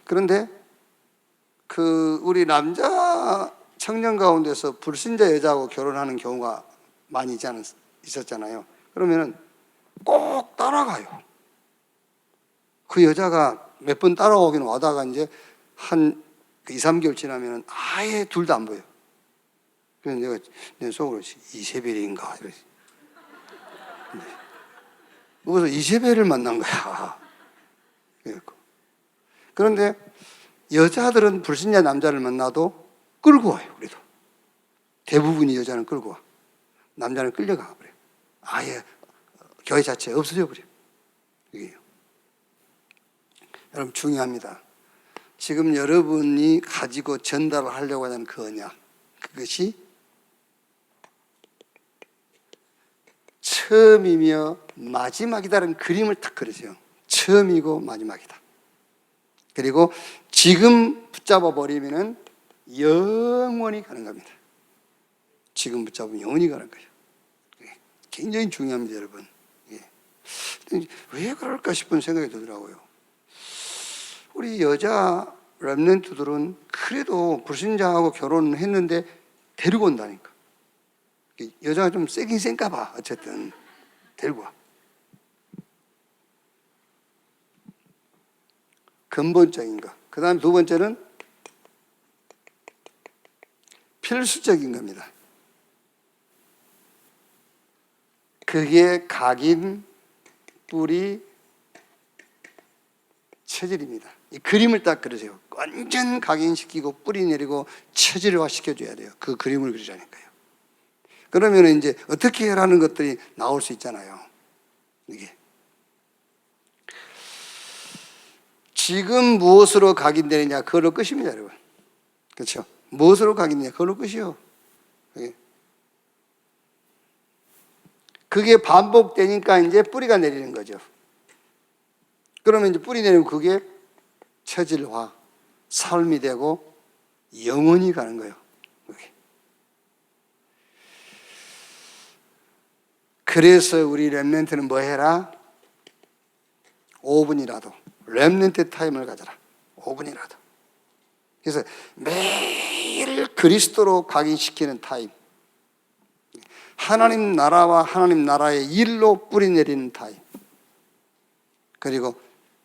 그런데 우리 남자 청년 가운데서 불신자 여자하고 결혼하는 경우가 많이 있었잖아요. 그러면은 꼭 따라가요. 그 여자가 몇 번 따라오기는 와다가 이제 한 2, 3개월 지나면은 아예 둘 다 안 보여. 그래서 내가 내 속으로 이세벨인가 이러지. 그래서 이세벨을 만난 거야. 그런데 여자들은 불신자 남자를 만나도 끌고 와요. 우리도 대부분이 여자는 끌고 와. 남자는 끌려가 버려요. 아예 교회 자체에 없어져 버려요. 이게요. 여러분 중요합니다. 지금 여러분이 가지고 전달을 하려고 하는 그 언약, 그것이 처음이며 마지막이다라는 그림을 딱 그리세요. 처음이고 마지막이다. 그리고 지금 붙잡아 버리면은 영원히 가는 겁니다. 지금 붙잡으면 영원히 가는 거예요. 굉장히 중요합니다, 여러분. 왜 그럴까 싶은 생각이 들더라고요. 우리 여자 렘넌트들은 그래도 불신자하고 결혼을 했는데 데리고 온다니까. 여자가 좀 세긴 센가 봐. 어쨌든 데리고 와. 근본적인 거. 그 다음 두 번째는 필수적인 겁니다. 그게 각인, 뿌리, 체질입니다. 이 그림을 딱 그리세요. 완전 각인시키고 뿌리 내리고 체질화 시켜줘야 돼요. 그 그림을 그리자니까요. 그러면 이제 어떻게 하라는 것들이 나올 수 있잖아요. 이게 지금 무엇으로 각인되느냐 그걸로 끝입니다, 여러분. 그렇죠? 무엇으로 각인되느냐 그걸로 끝이요. 그게 반복되니까 이제 뿌리가 내리는 거죠. 그러면 이제 뿌리 내리면 그게 체질화, 삶이 되고 영원히 가는 거예요. 그래서 우리 렘넌트는 뭐 해라? 5분이라도 렘넌트 타임을 가져라. 5분이라도. 그래서 매일 그리스도로 각인시키는 타임. 하나님 나라와 하나님 나라의 일로 뿌리 내리는 타임. 그리고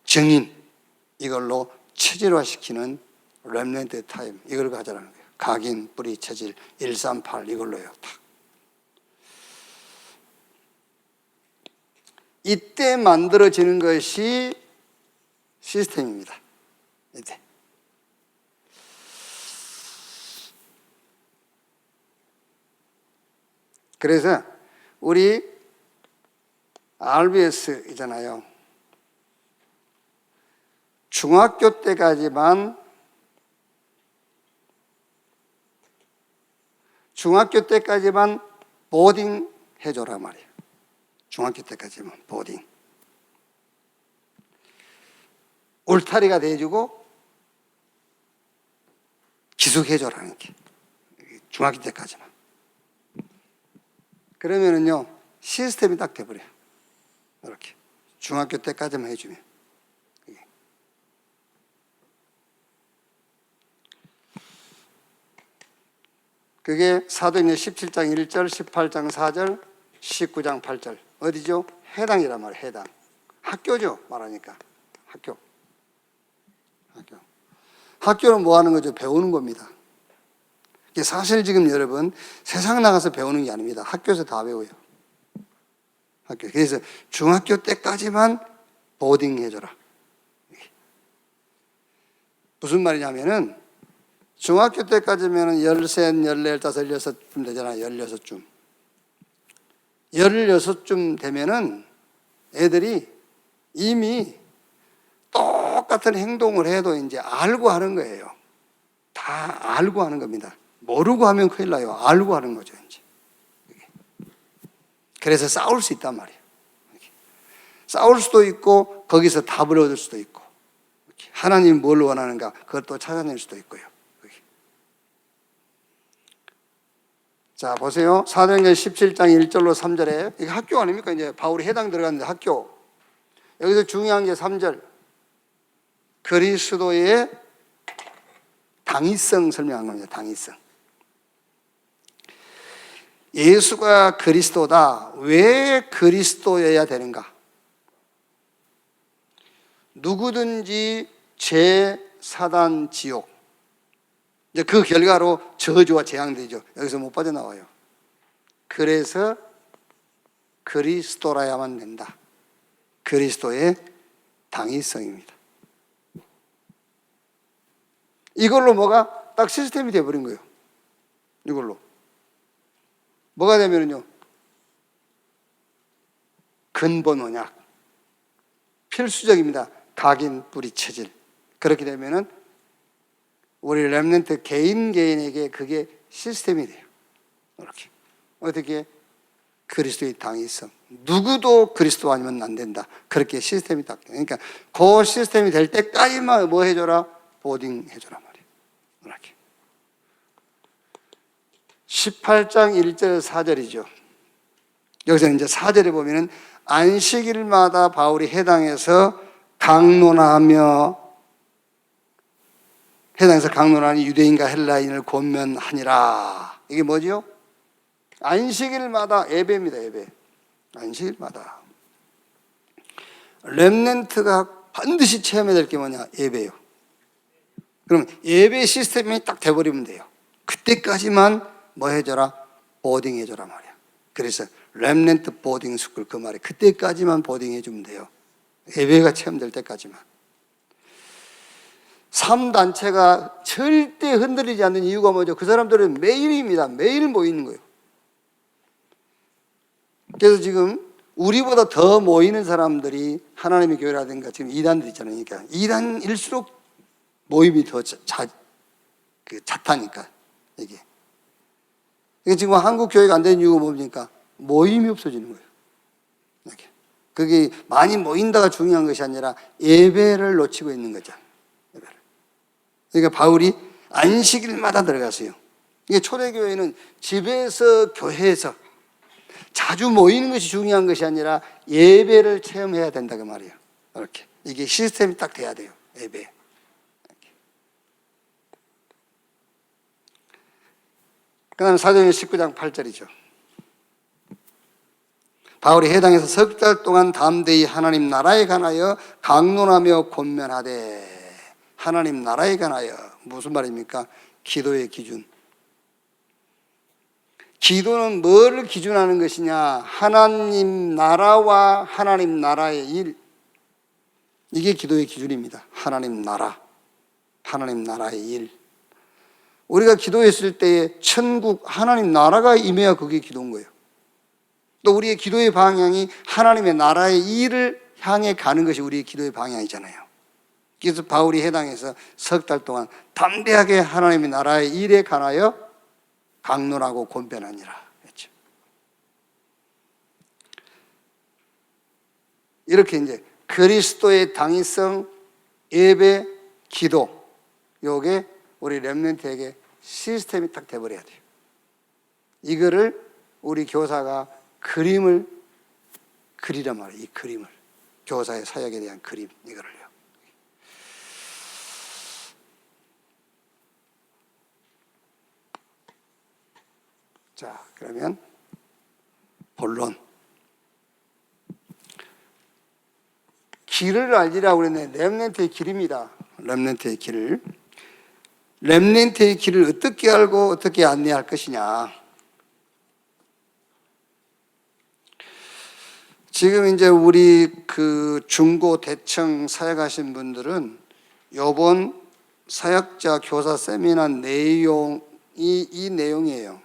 증인, 이걸로 체질화시키는 렘넌트 타임, 이걸 가져라는 거예요. 각인, 뿌리, 체질, 138 이걸로요. 이때 만들어지는 것이 시스템입니다. 이때. 그래서 우리 RBS 있잖아요. 중학교 때까지만 보딩 해줘라 말이에요. 중학교 때까지만 보딩. 울타리가 돼주고 기숙해줘라는 게. 중학교 때까지만. 그러면은요, 시스템이 딱 돼버려요. 이렇게. 중학교 때까지만 해주면. 그게 사도행전 17장 1절, 18장 4절, 19장 8절. 어디죠? 해당이란 말이에요. 해당. 학교죠. 말하니까. 학교는 뭐 하는 거죠? 배우는 겁니다. 사실 지금 여러분 세상 나가서 배우는 게 아닙니다. 학교에서 다 배워요. 그래서 중학교 때까지만 보딩 해줘라. 무슨 말이냐면은 중학교 때까지면 13, 14, 15, 16쯤 되잖아요. 16쯤. 16쯤 되면은 애들이 이미 똑같은 행동을 해도 이제 알고 하는 거예요. 다 알고 하는 겁니다. 모르고 하면 큰일 나요. 알고 하는 거죠, 이제. 그래서 싸울 수 있단 말이에요. 싸울 수도 있고, 거기서 답을 얻을 수도 있고, 하나님이 뭘 원하는가, 그걸 또 찾아낼 수도 있고요. 자, 보세요. 사도행전 17장 1절로 3절에, 이게 학교 아닙니까? 이제 바울이 해당 들어갔는데 학교. 여기서 중요한 게 3절. 그리스도의 당위성 설명한 겁니다. 당위성. 예수가 그리스도다. 왜 그리스도여야 되는가? 누구든지 죄, 사단, 지옥. 이제 그 결과로 저주와 재앙되죠. 여기서 못 빠져나와요. 그래서 그리스도라야만 된다. 그리스도의 당위성입니다. 이걸로 뭐가 딱 시스템이 되어버린 거예요. 이걸로. 뭐가 되면요. 근본 언약. 필수적입니다. 각인, 뿌리, 체질. 그렇게 되면은 우리 렘넌트 개인에게 그게 시스템이 돼요. 이렇게. 어떻게? 그리스도의 당위성. 누구도 그리스도 아니면 안 된다. 그렇게 시스템이 딱 돼요. 그러니까 그 시스템이 될 때까지만 뭐 해줘라? 보딩 해줘라 말이에요. 이렇게. 18장 1절 4절이죠. 여기서 이제 4절에 보면은 안식일마다 바울이 해당해서 강론하며 유대인과 헬라인을 권면하니라. 이게 뭐죠? 안식일마다 예배입니다. 예배. 안식일마다. 렘넌트가 반드시 체험해야 될 게 뭐냐? 예배예요. 그럼 예배 시스템이 딱 돼버리면 돼요. 그때까지만 뭐 해줘라? 보딩 해줘라 말이야. 그래서 렘넌트 보딩 스쿨 그 말이 그때까지만 보딩 해주면 돼요. 예배가 체험될 때까지만. 3단체가 절대 흔들리지 않는 이유가 뭐죠? 그 사람들은 매일입니다. 매일 모이는 거예요. 그래서 지금 우리보다 더 모이는 사람들이 하나님의 교회라든가 지금 2단들 있잖아요. 그러니까 2단일수록 모임이 더 잦다니까 이게. 지금 한국 교회가 안 되는 이유가 뭡니까? 모임이 없어지는 거예요. 이렇게. 그게 많이 모인다가 중요한 것이 아니라 예배를 놓치고 있는 거죠. 예배를. 그러니까 바울이 안식일마다 들어갔어요. 이게 초대교회는 집에서 교회에서 자주 모이는 것이 중요한 것이 아니라 예배를 체험해야 된다 그 말이에요. 이렇게. 이게 시스템이 딱 돼야 돼요. 예배. 그 다음에 사도행전 19장 8절이죠. 바울이 해당에서 석 달 동안 담대히 하나님 나라에 관하여 강론하며 권면하되, 하나님 나라에 관하여 무슨 말입니까? 기도의 기준. 기도는 뭐를 기준하는 것이냐? 하나님 나라와 하나님 나라의 일. 이게 기도의 기준입니다. 하나님 나라, 하나님 나라의 일. 우리가 기도했을 때에 천국, 하나님 나라가 임해야 그게 기도인 거예요. 또 우리의 기도의 방향이 하나님의 나라의 일을 향해 가는 것이 우리의 기도의 방향이잖아요. 그래서 바울이 해당해서 석 달 동안 담대하게 하나님의 나라의 일에 관하여 강론하고 권변하니라 했죠. 이렇게 이제 그리스도의 당위성, 예배, 기도, 요게 우리 렘넌트에게 시스템이 딱 돼버려야 돼요. 이거를 우리 교사가 그림을 그리란 말이에요. 이 그림을, 교사의 사역에 대한 그림, 이거를요. 자, 그러면 본론. 길을 알리라고 그랬는데 렘넌트의 길입니다. 렘넌트의 길을. 렘넌트의 길을 어떻게 알고 어떻게 안내할 것이냐. 지금 이제 우리 그 중고 대청 사역하신 분들은 요번 사역자 교사 세미나 내용이 이 내용이에요.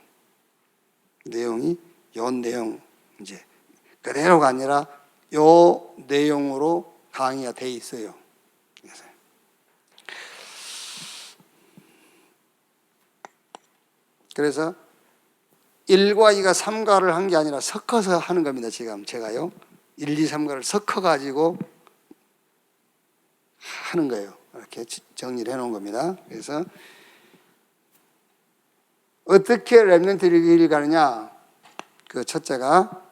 내용이 요 내용, 이제 그대로가 아니라 요 내용으로 강의가 돼 있어요. 그래서 1과 2가 3가를 한 게 아니라 섞어서 하는 겁니다. 지금 제가요 1, 2, 3가를 섞어가지고 하는 거예요. 이렇게 정리를 해놓은 겁니다. 그래서 어떻게 렘넌트를 가느냐? 그 첫째가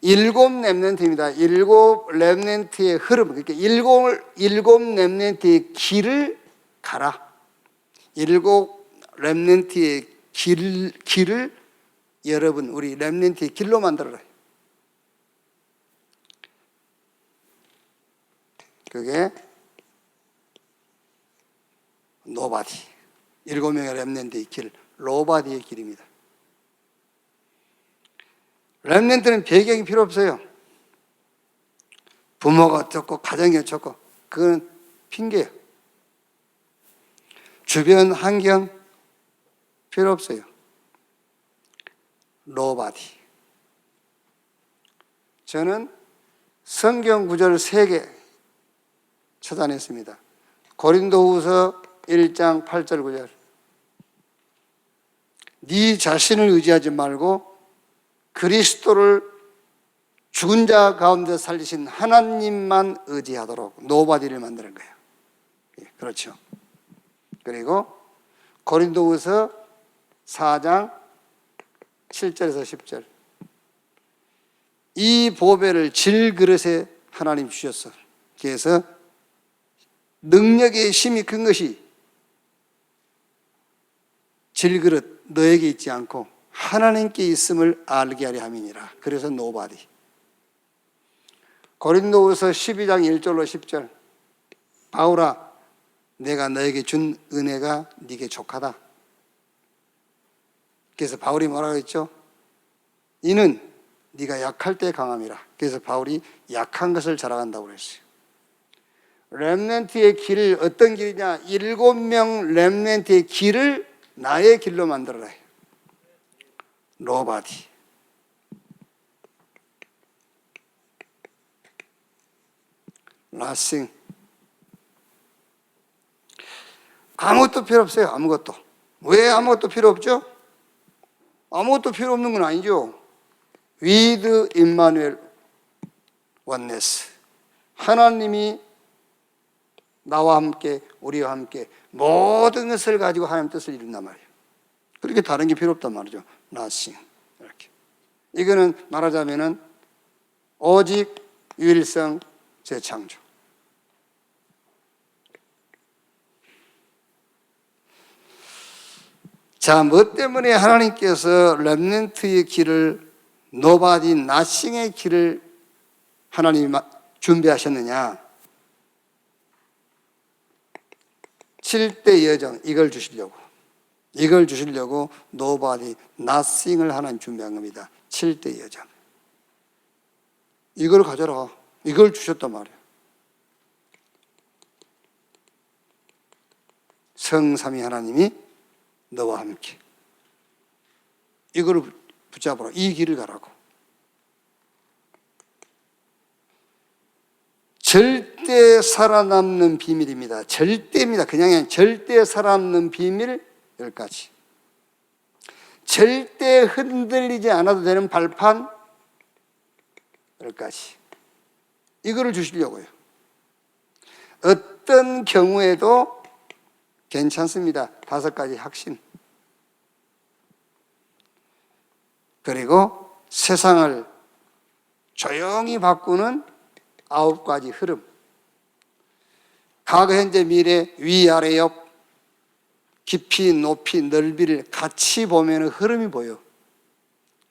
7 렘넌트입니다. 7 렘넌트의 흐름, 그러니까 7 렘넌트의 길을 가라. 7 렘넌트의 길을 여러분, 우리 렘넌트의 길로 만들어라. 그게 노바디. 7명의 렘넌트의 길, 노바디의 길입니다. 렘넌트는 배경이 필요 없어요. 부모가 어떻고 가정이 어떻고 그건 핑계예요. 주변 환경 필요 없어요. 노바디. 저는 성경 구절 3개 찾아냈습니다. 고린도후서 1장 8절 9절. 네 자신을 의지하지 말고 그리스도를 죽은 자 가운데 살리신 하나님만 의지하도록 노바디를 만드는 거예요. 그렇죠. 그리고 고린도후서 4장 7절에서 10절. 이 보배를 질그릇에 하나님 주셨어. 그래서 능력의 힘이 큰 것이 질그릇 너에게 있지 않고 하나님께 있음을 알게 하려 함이니라. 그래서 노바디. 고린도후서 12장 1절로 10절. 바울아, 내가 너에게 준 은혜가 네게 족하다. 그래서 바울이 뭐라고 했죠? 이는 네가 약할 때 강함이라. 그래서 바울이 약한 것을 자랑한다고 그랬어요. 렘넌트의 길을 어떤 길이냐? 7명 렘넌트의 길을 나의 길로 만들어라. 노바디. nothing. 아무것도 필요 없어요. 아무것도. 왜 아무것도 필요 없죠? 아무것도 필요 없는 건 아니죠. with Emmanuel oneness. 하나님이 나와 함께, 우리와 함께 모든 것을 가지고 하나님 뜻을 이룬단 말이에요. 그렇게 다른 게 필요 없단 말이죠. nothing. 이렇게. 이거는 말하자면은 오직 유일성 재창조. 자, 뭐 때문에 하나님께서 렘넌트의 길을 nobody, nothing의 길을 하나님이 준비하셨느냐? 7대 여정, 이걸 주시려고 nobody, nothing을 하나님 준비한 겁니다. 7대 여정. 이걸 가져라. 이걸 주셨단 말이에요. 성삼위 하나님이 너와 함께. 이걸 붙잡으라. 이 길을 가라고. 절대 살아남는 비밀입니다. 절대입니다. 그냥 절대 살아남는 비밀 10가지. 절대 흔들리지 않아도 되는 발판 10가지. 이거를 주시려고요. 어떤 경우에도 괜찮습니다. 5가지 확신. 그리고 세상을 조용히 바꾸는 9가지 흐름. 과거, 현재, 미래, 위, 아래, 옆, 깊이, 높이, 넓이를 같이 보면 흐름이 보여.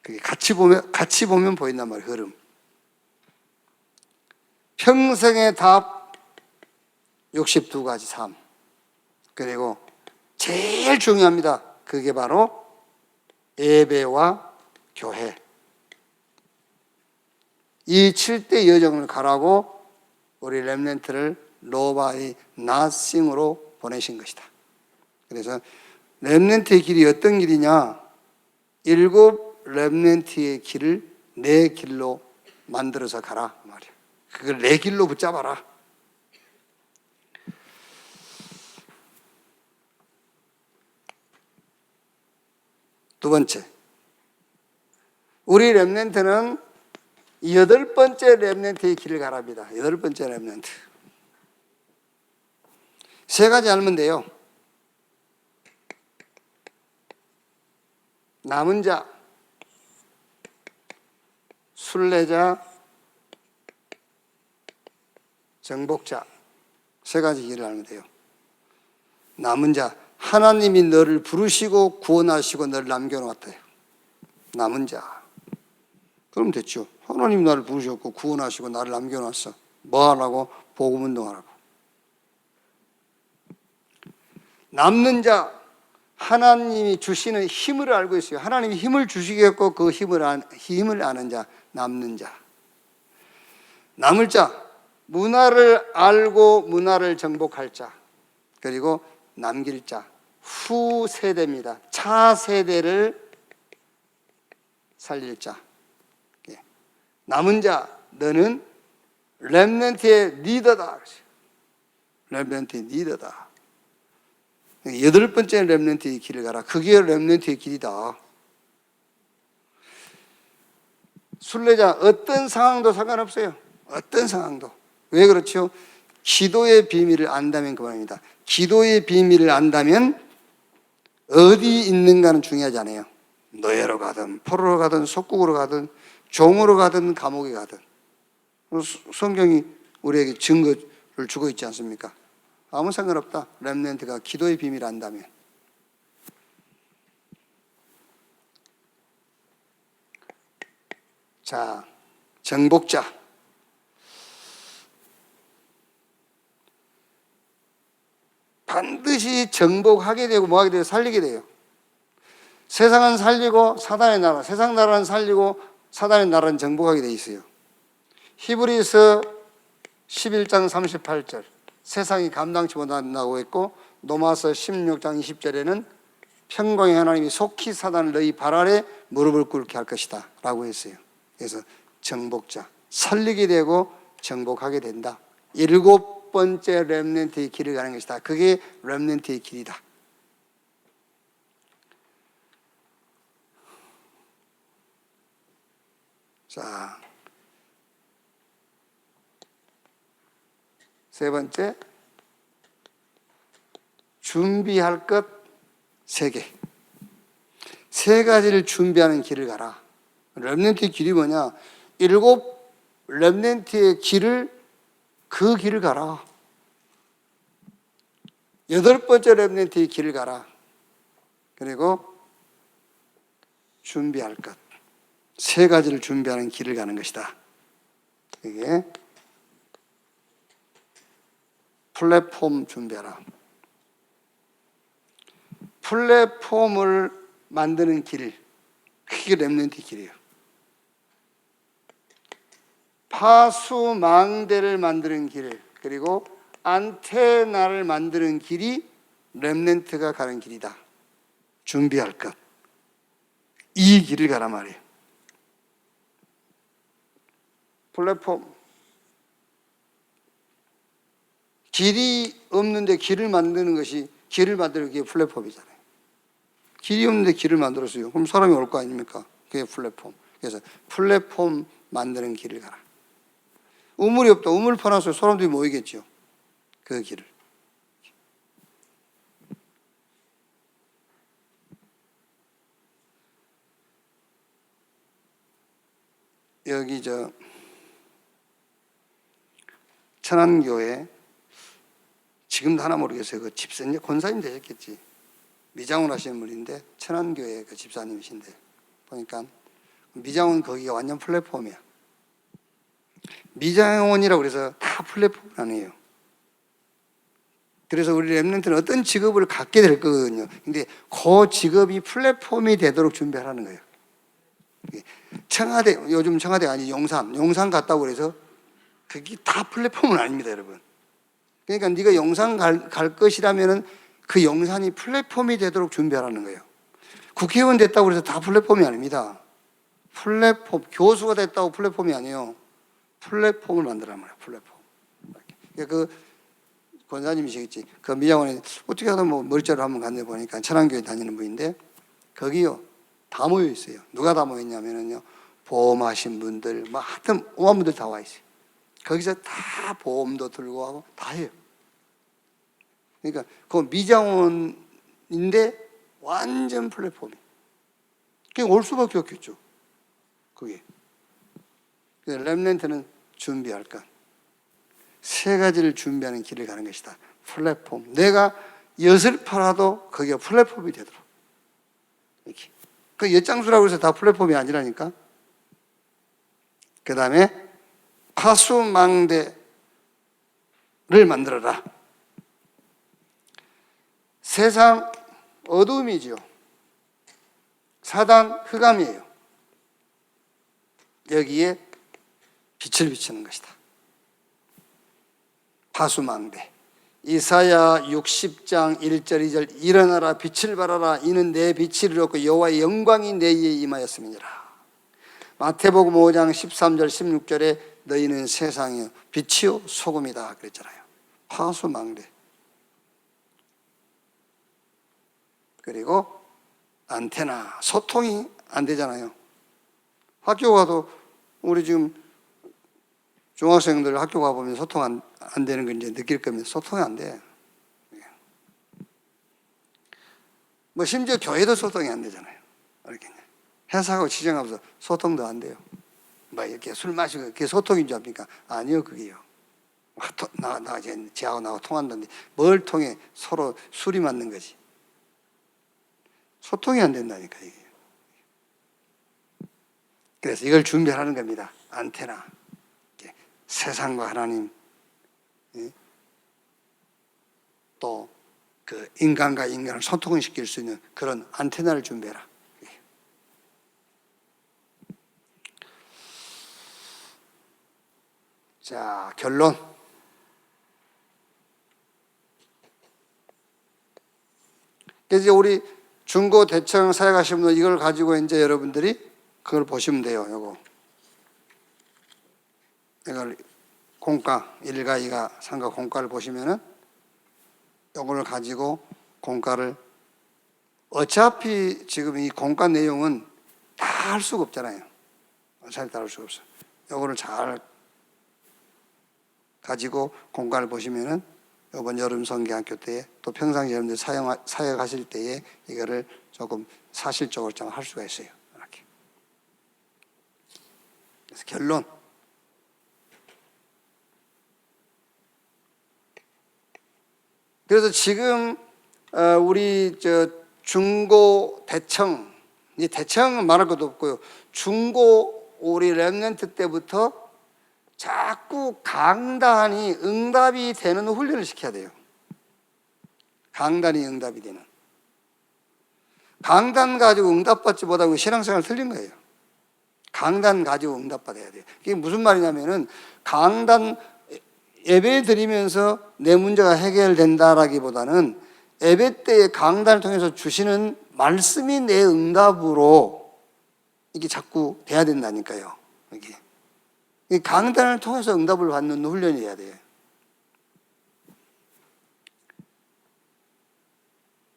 그게 같이 보면 보인단 말이에요. 흐름. 평생의 답 62가지 삶. 그리고 제일 중요합니다. 그게 바로 예배와 교회. 이 7대 여정을 가라고 우리 렘넌트를 nobody, nothing으로 보내신 것이다. 그래서 렘넌트의 길이 어떤 길이냐? 7 렘넌트의 길을 내 길로 만들어서 가라 말이야. 그걸 내 길로 붙잡아라. 두 번째, 우리 렘넌트는 8번째 렘넌트의 길을 가랍니다. 8번째 렘넌트. 3가지 알면 돼요. 남은 자, 순례자, 정복자. 3가지 길을 알면 돼요. 남은 자, 하나님이 너를 부르시고 구원하시고 너를 남겨놓았대요. 남은 자. 그럼 됐죠. 하나님이 나를 부르셨고 구원하시고 나를 남겨놨어. 뭐 하라고? 복음운동하라고. 남는 자, 하나님이 주시는 힘을 알고 있어요. 하나님이 힘을 주시겠고 그 힘을 아는 자, 남는 자. 남을 자, 문화를 알고 문화를 정복할 자. 그리고 남길 자, 후 세대입니다. 차 세대를 살릴 자. 남은 자, 너는 렘넌트의 리더다. 렘넌트의 리더다. 8번째 렘넌트의 길을 가라. 그게 렘넌트의 길이다. 순례자, 어떤 상황도 상관없어요. 어떤 상황도. 왜 그렇죠? 기도의 비밀을 안다면 그만입니다. 기도의 비밀을 안다면 어디 있는가는 중요하지 않아요. 노예로 가든 포로로 가든 속국으로 가든 종으로 가든 감옥에 가든. 성경이 우리에게 증거를 주고 있지 않습니까? 아무 상관없다. 렘넌트가 기도의 비밀을 안다면. 자, 정복자. 반드시 정복하게 되고 뭐하게 돼요? 살리게 돼요. 세상은 살리고 사단의 나라, 세상 나라는 살리고 사단의 나라는 정복하게 돼 있어요. 히브리서 11장 38절 세상이 감당치 못한다고 했고, 로마서 16장 20절에는 평강의 하나님이 속히 사단을 너희 발 아래 무릎을 꿇게 할 것이다 라고 했어요. 그래서 정복자, 살리게 되고 정복하게 된다. 7번째 렘넌트의 길을 가는 것이다. 그게 렘넌트의 길이다. 자, 3번째, 준비할 것 3개. 3가지를 준비하는 길을 가라. 렘넌트의 길이 뭐냐? 7 렘넌트의 길을, 그 길을 가라. 8번째 렘넌트의 길을 가라. 그리고 준비할 것. 세 가지를 준비하는 길을 가는 것이다. 이게 플랫폼 준비하라. 플랫폼을 만드는 길, 그게 렘넌트 길이에요. 파수망대를 만드는 길, 그리고 안테나를 만드는 길이 렘넌트가 가는 길이다. 준비할 것. 이 길을 가란 말이에요. 플랫폼. 길이 없는데 길을 만드는 것이, 길을 만드는 게 플랫폼이잖아요. 길이 없는데 길을 만들었어요. 그럼 사람이 올 거 아닙니까? 그게 플랫폼. 그래서 플랫폼 만드는 길을 가라. 우물이 없다. 우물 파놨어요. 사람들이 모이겠죠. 그 길을. 여기 천안교회 지금도 하나 모르겠어요. 그 집사님, 권사님 되셨겠지. 미장원 하시는 분인데 천안교회 그 집사님이신데 보니까 미장원 거기가 완전 플랫폼이야. 미장원이라고 그래서 다 플랫폼은 아니에요. 그래서 우리 렘넌트는 어떤 직업을 갖게 될 거거든요. 근데 그 직업이 플랫폼이 되도록 준비하라는 거예요. 청와대, 요즘 청와대가 아니 용산 갔다고 그래서 그게 다 플랫폼은 아닙니다, 여러분. 그러니까 네가 용산 갈 것이라면은 그 용산이 플랫폼이 되도록 준비하라는 거예요. 국회의원 됐다고 해서 다 플랫폼이 아닙니다. 플랫폼, 교수가 됐다고 플랫폼이 아니에요. 플랫폼을 만들란 말이에요, 플랫폼. 그 권사님이시겠지. 그 미장원에 어떻게 하다 뭐 머리자를 한번 갔는데 보니까 천안교회 다니는 분인데 거기요, 다 모여 있어요. 누가 다 모였냐면은요, 보험하신 분들, 뭐 하여튼 오만 분들 다 와 있어요. 거기서 다 보험도 들고 하고 다 해요. 그러니까 그 미장원인데 완전 플랫폼이. 그게 올 수밖에 없겠죠. 그게. 렘넌트는 준비할 것. 세 가지를 준비하는 길을 가는 것이다. 플랫폼. 내가 엿을 팔아도 그게 플랫폼이 되도록. 이렇게. 그 엿장수라고 해서 다 플랫폼이 아니라니까. 그 다음에 파수망대를 만들어라. 세상 어둠이죠. 사단 흑암이에요. 여기에 빛을 비추는 것이다. 파수망대. 이사야 60장 1절 2절 일어나라 빛을 발하라 이는 내 빛을 이뤘고 여호와의 영광이 내 위에 임하였음이니라. 마태복음 5장 13절 16절에 너희는 세상이요 빛이요 소금이다 그랬잖아요. 파수망대. 그리고 안테나, 소통이 안 되잖아요. 학교 가도 우리 지금 중학생들 학교 가보면 소통 안 되는 걸 이제 느낄 겁니다. 소통이 안 돼. 뭐 심지어 교회도 소통이 안 되잖아요. 이렇게 회사하고 지정하면서 소통도 안 돼요. 뭐 이렇게 술 마시고 그게 소통인 줄 압니까? 아니요, 그게요. 나 이제 쟤하고 나하고 통한다는데 뭘 통해 서로 술이 맞는 거지. 소통이 안 된다니까 이게. 그래서 이걸 준비하는 겁니다. 안테나. 세상과 하나님, 또 그 인간과 인간을 소통을 시킬 수 있는 그런 안테나를 준비해라. 자, 결론. 그래서 우리 중고 대청 사역하시는 분 이걸 가지고 이제 여러분들이 그걸 보시면 돼요. 요거. 이걸 공과 1과 2가 3과 공과를 보시면은 요걸 가지고 공과를 어차피 지금 이 공과 내용은 다 할 수가 없잖아요. 어차피 다 할 수가 없어요. 요거를 잘 가지고 공과를 보시면은 이번 여름 성경학교 때에 또 평상시 여러분들 사역하실 때에 이거를 조금 사실적으로 좀 할 수가 있어요. 이렇게. 그래서 결론. 그래서 지금 우리 중고 대청 이제 대체형은 말할 것도 없고요. 중고 우리 렘넌트 때부터 자꾸 강단이 응답이 되는 훈련을 시켜야 돼요. 강단이 응답이 되는. 강단 가지고 응답받지 못하고 신앙생활 틀린 거예요. 강단 가지고 응답받아야 돼요. 이게 무슨 말이냐면은 강단 예배 드리면서 내 문제가 해결된다라기보다는 예배 때의 강단을 통해서 주시는 말씀이 내 응답으로 이게 자꾸 돼야 된다니까요. 이게 강단을 통해서 응답을 받는 훈련이 돼야 돼요.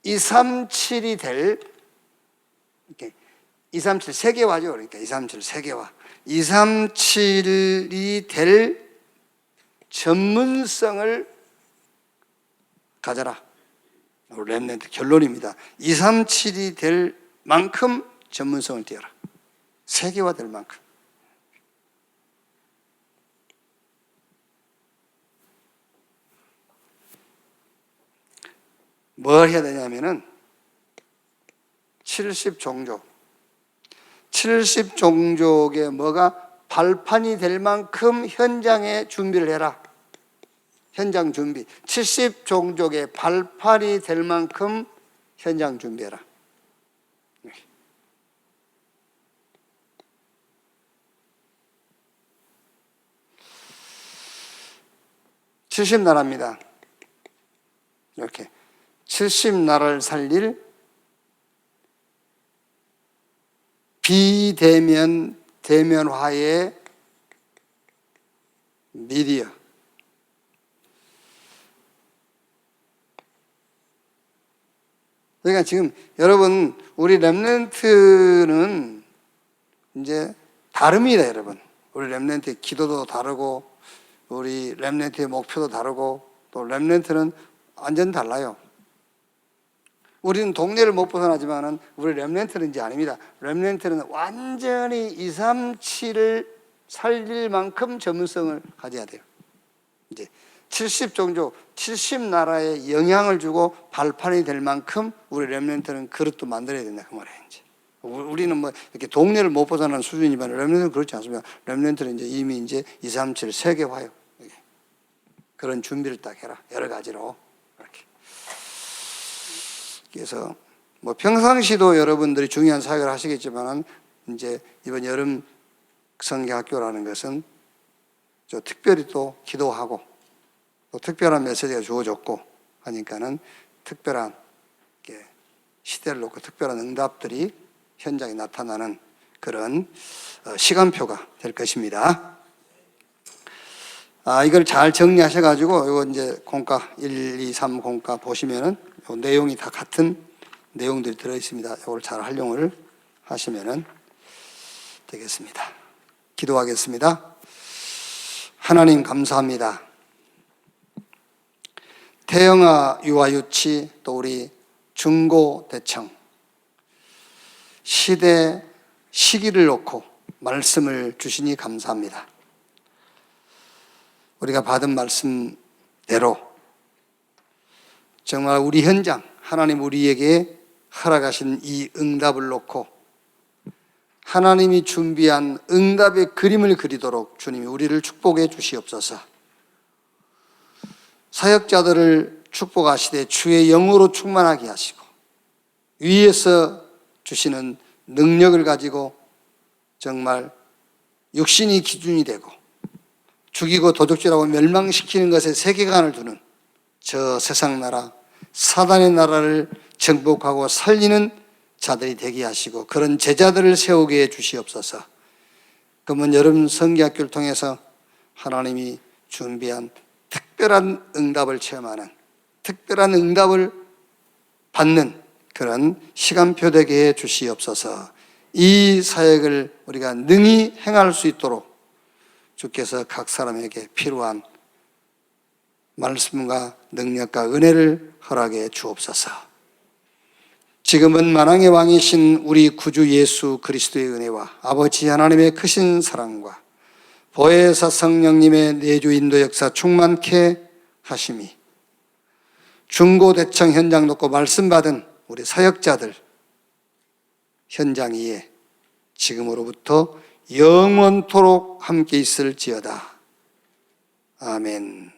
237이 될 이렇게 237 세계화죠. 그러니까 237 세계화. 237이 될 전문성을 가져라. 렘넌트 결론입니다. 237이 될 만큼 전문성을 띄어라. 세계화 될 만큼. 뭘 해야 되냐면은 70종족. 70종족의 뭐가 발판이 될 만큼 현장에 준비를 해라. 현장 준비. 70종족의 발판이 될 만큼 현장 준비해라. 70나라입니다. 이렇게 70나라를 살릴 비대면 대면화의 미디어. 그러니까 지금 여러분 우리 렘넌트는 이제 다릅니다, 여러분. 우리 렘넌트의 기도도 다르고 우리 렘넌트의 목표도 다르고 또 렘넌트는 완전 달라요. 우리는 동네를 못 벗어나지만은 우리 렘넌트는 이제 아닙니다. 렘넌트는 완전히 237을 살릴 만큼 전문성을 가져야 돼요. 이제 70종족, 70나라에 영향을 주고 발판이 될 만큼 우리 렘넌트는 그릇도 만들어야 된다 그 말이에요. 이제 우리는 뭐 이렇게 동네를 못 벗어나는 수준이지만 렘넌트는 그렇지 않습니다. 렘넌트는 이제 이미 이제 237 세계화요. 그런 준비를 딱 해라. 여러 가지로 이렇게. 그래서 뭐 평상시도 여러분들이 중요한 사역을 하시겠지만은 이제 이번 여름 성경학교라는 것은 저 특별히 또 기도하고 또 특별한 메시지가 주어졌고 하니까는 특별한 시대를 놓고 특별한 응답들이 현장에 나타나는 그런 시간표가 될 것입니다. 이걸 잘 정리하셔가지고 이거 이제 공과 1, 2, 3 공과 보시면은 요 내용이 다 같은 내용들이 들어 있습니다. 이걸 잘 활용을 하시면은 되겠습니다. 기도하겠습니다. 하나님 감사합니다. 태영아 유아유치 또 우리 중고대청 시기를 놓고 말씀을 주시니 감사합니다. 우리가 받은 말씀대로 정말 우리 현장 하나님 우리에게 허락하신 이 응답을 놓고 하나님이 준비한 응답의 그림을 그리도록 주님이 우리를 축복해 주시옵소서. 사역자들을 축복하시되 주의 영으로 충만하게 하시고 위에서 주시는 능력을 가지고 정말 육신이 기준이 되고 죽이고 도둑질하고 멸망시키는 것에 세계관을 두는 저 세상 나라 사단의 나라를 정복하고 살리는 자들이 되게 하시고 그런 제자들을 세우게 해 주시옵소서. 그러면 여름 성경학교를 통해서 하나님이 준비한 특별한 응답을 체험하는 특별한 응답을 받는 그런 시간표 되게 해 주시옵소서. 이 사역을 우리가 능히 행할 수 있도록 주께서 각 사람에게 필요한 말씀과 능력과 은혜를 허락해 주옵소서. 지금은 만왕의 왕이신 우리 구주 예수 그리스도의 은혜와 아버지 하나님의 크신 사랑과 보혜사 성령님의 내주 인도 역사 충만케 하심이 중고대청 현장 놓고 말씀 받은 우리 사역자들 현장 위에 지금으로부터 영원토록 함께 있을지어다. 아멘.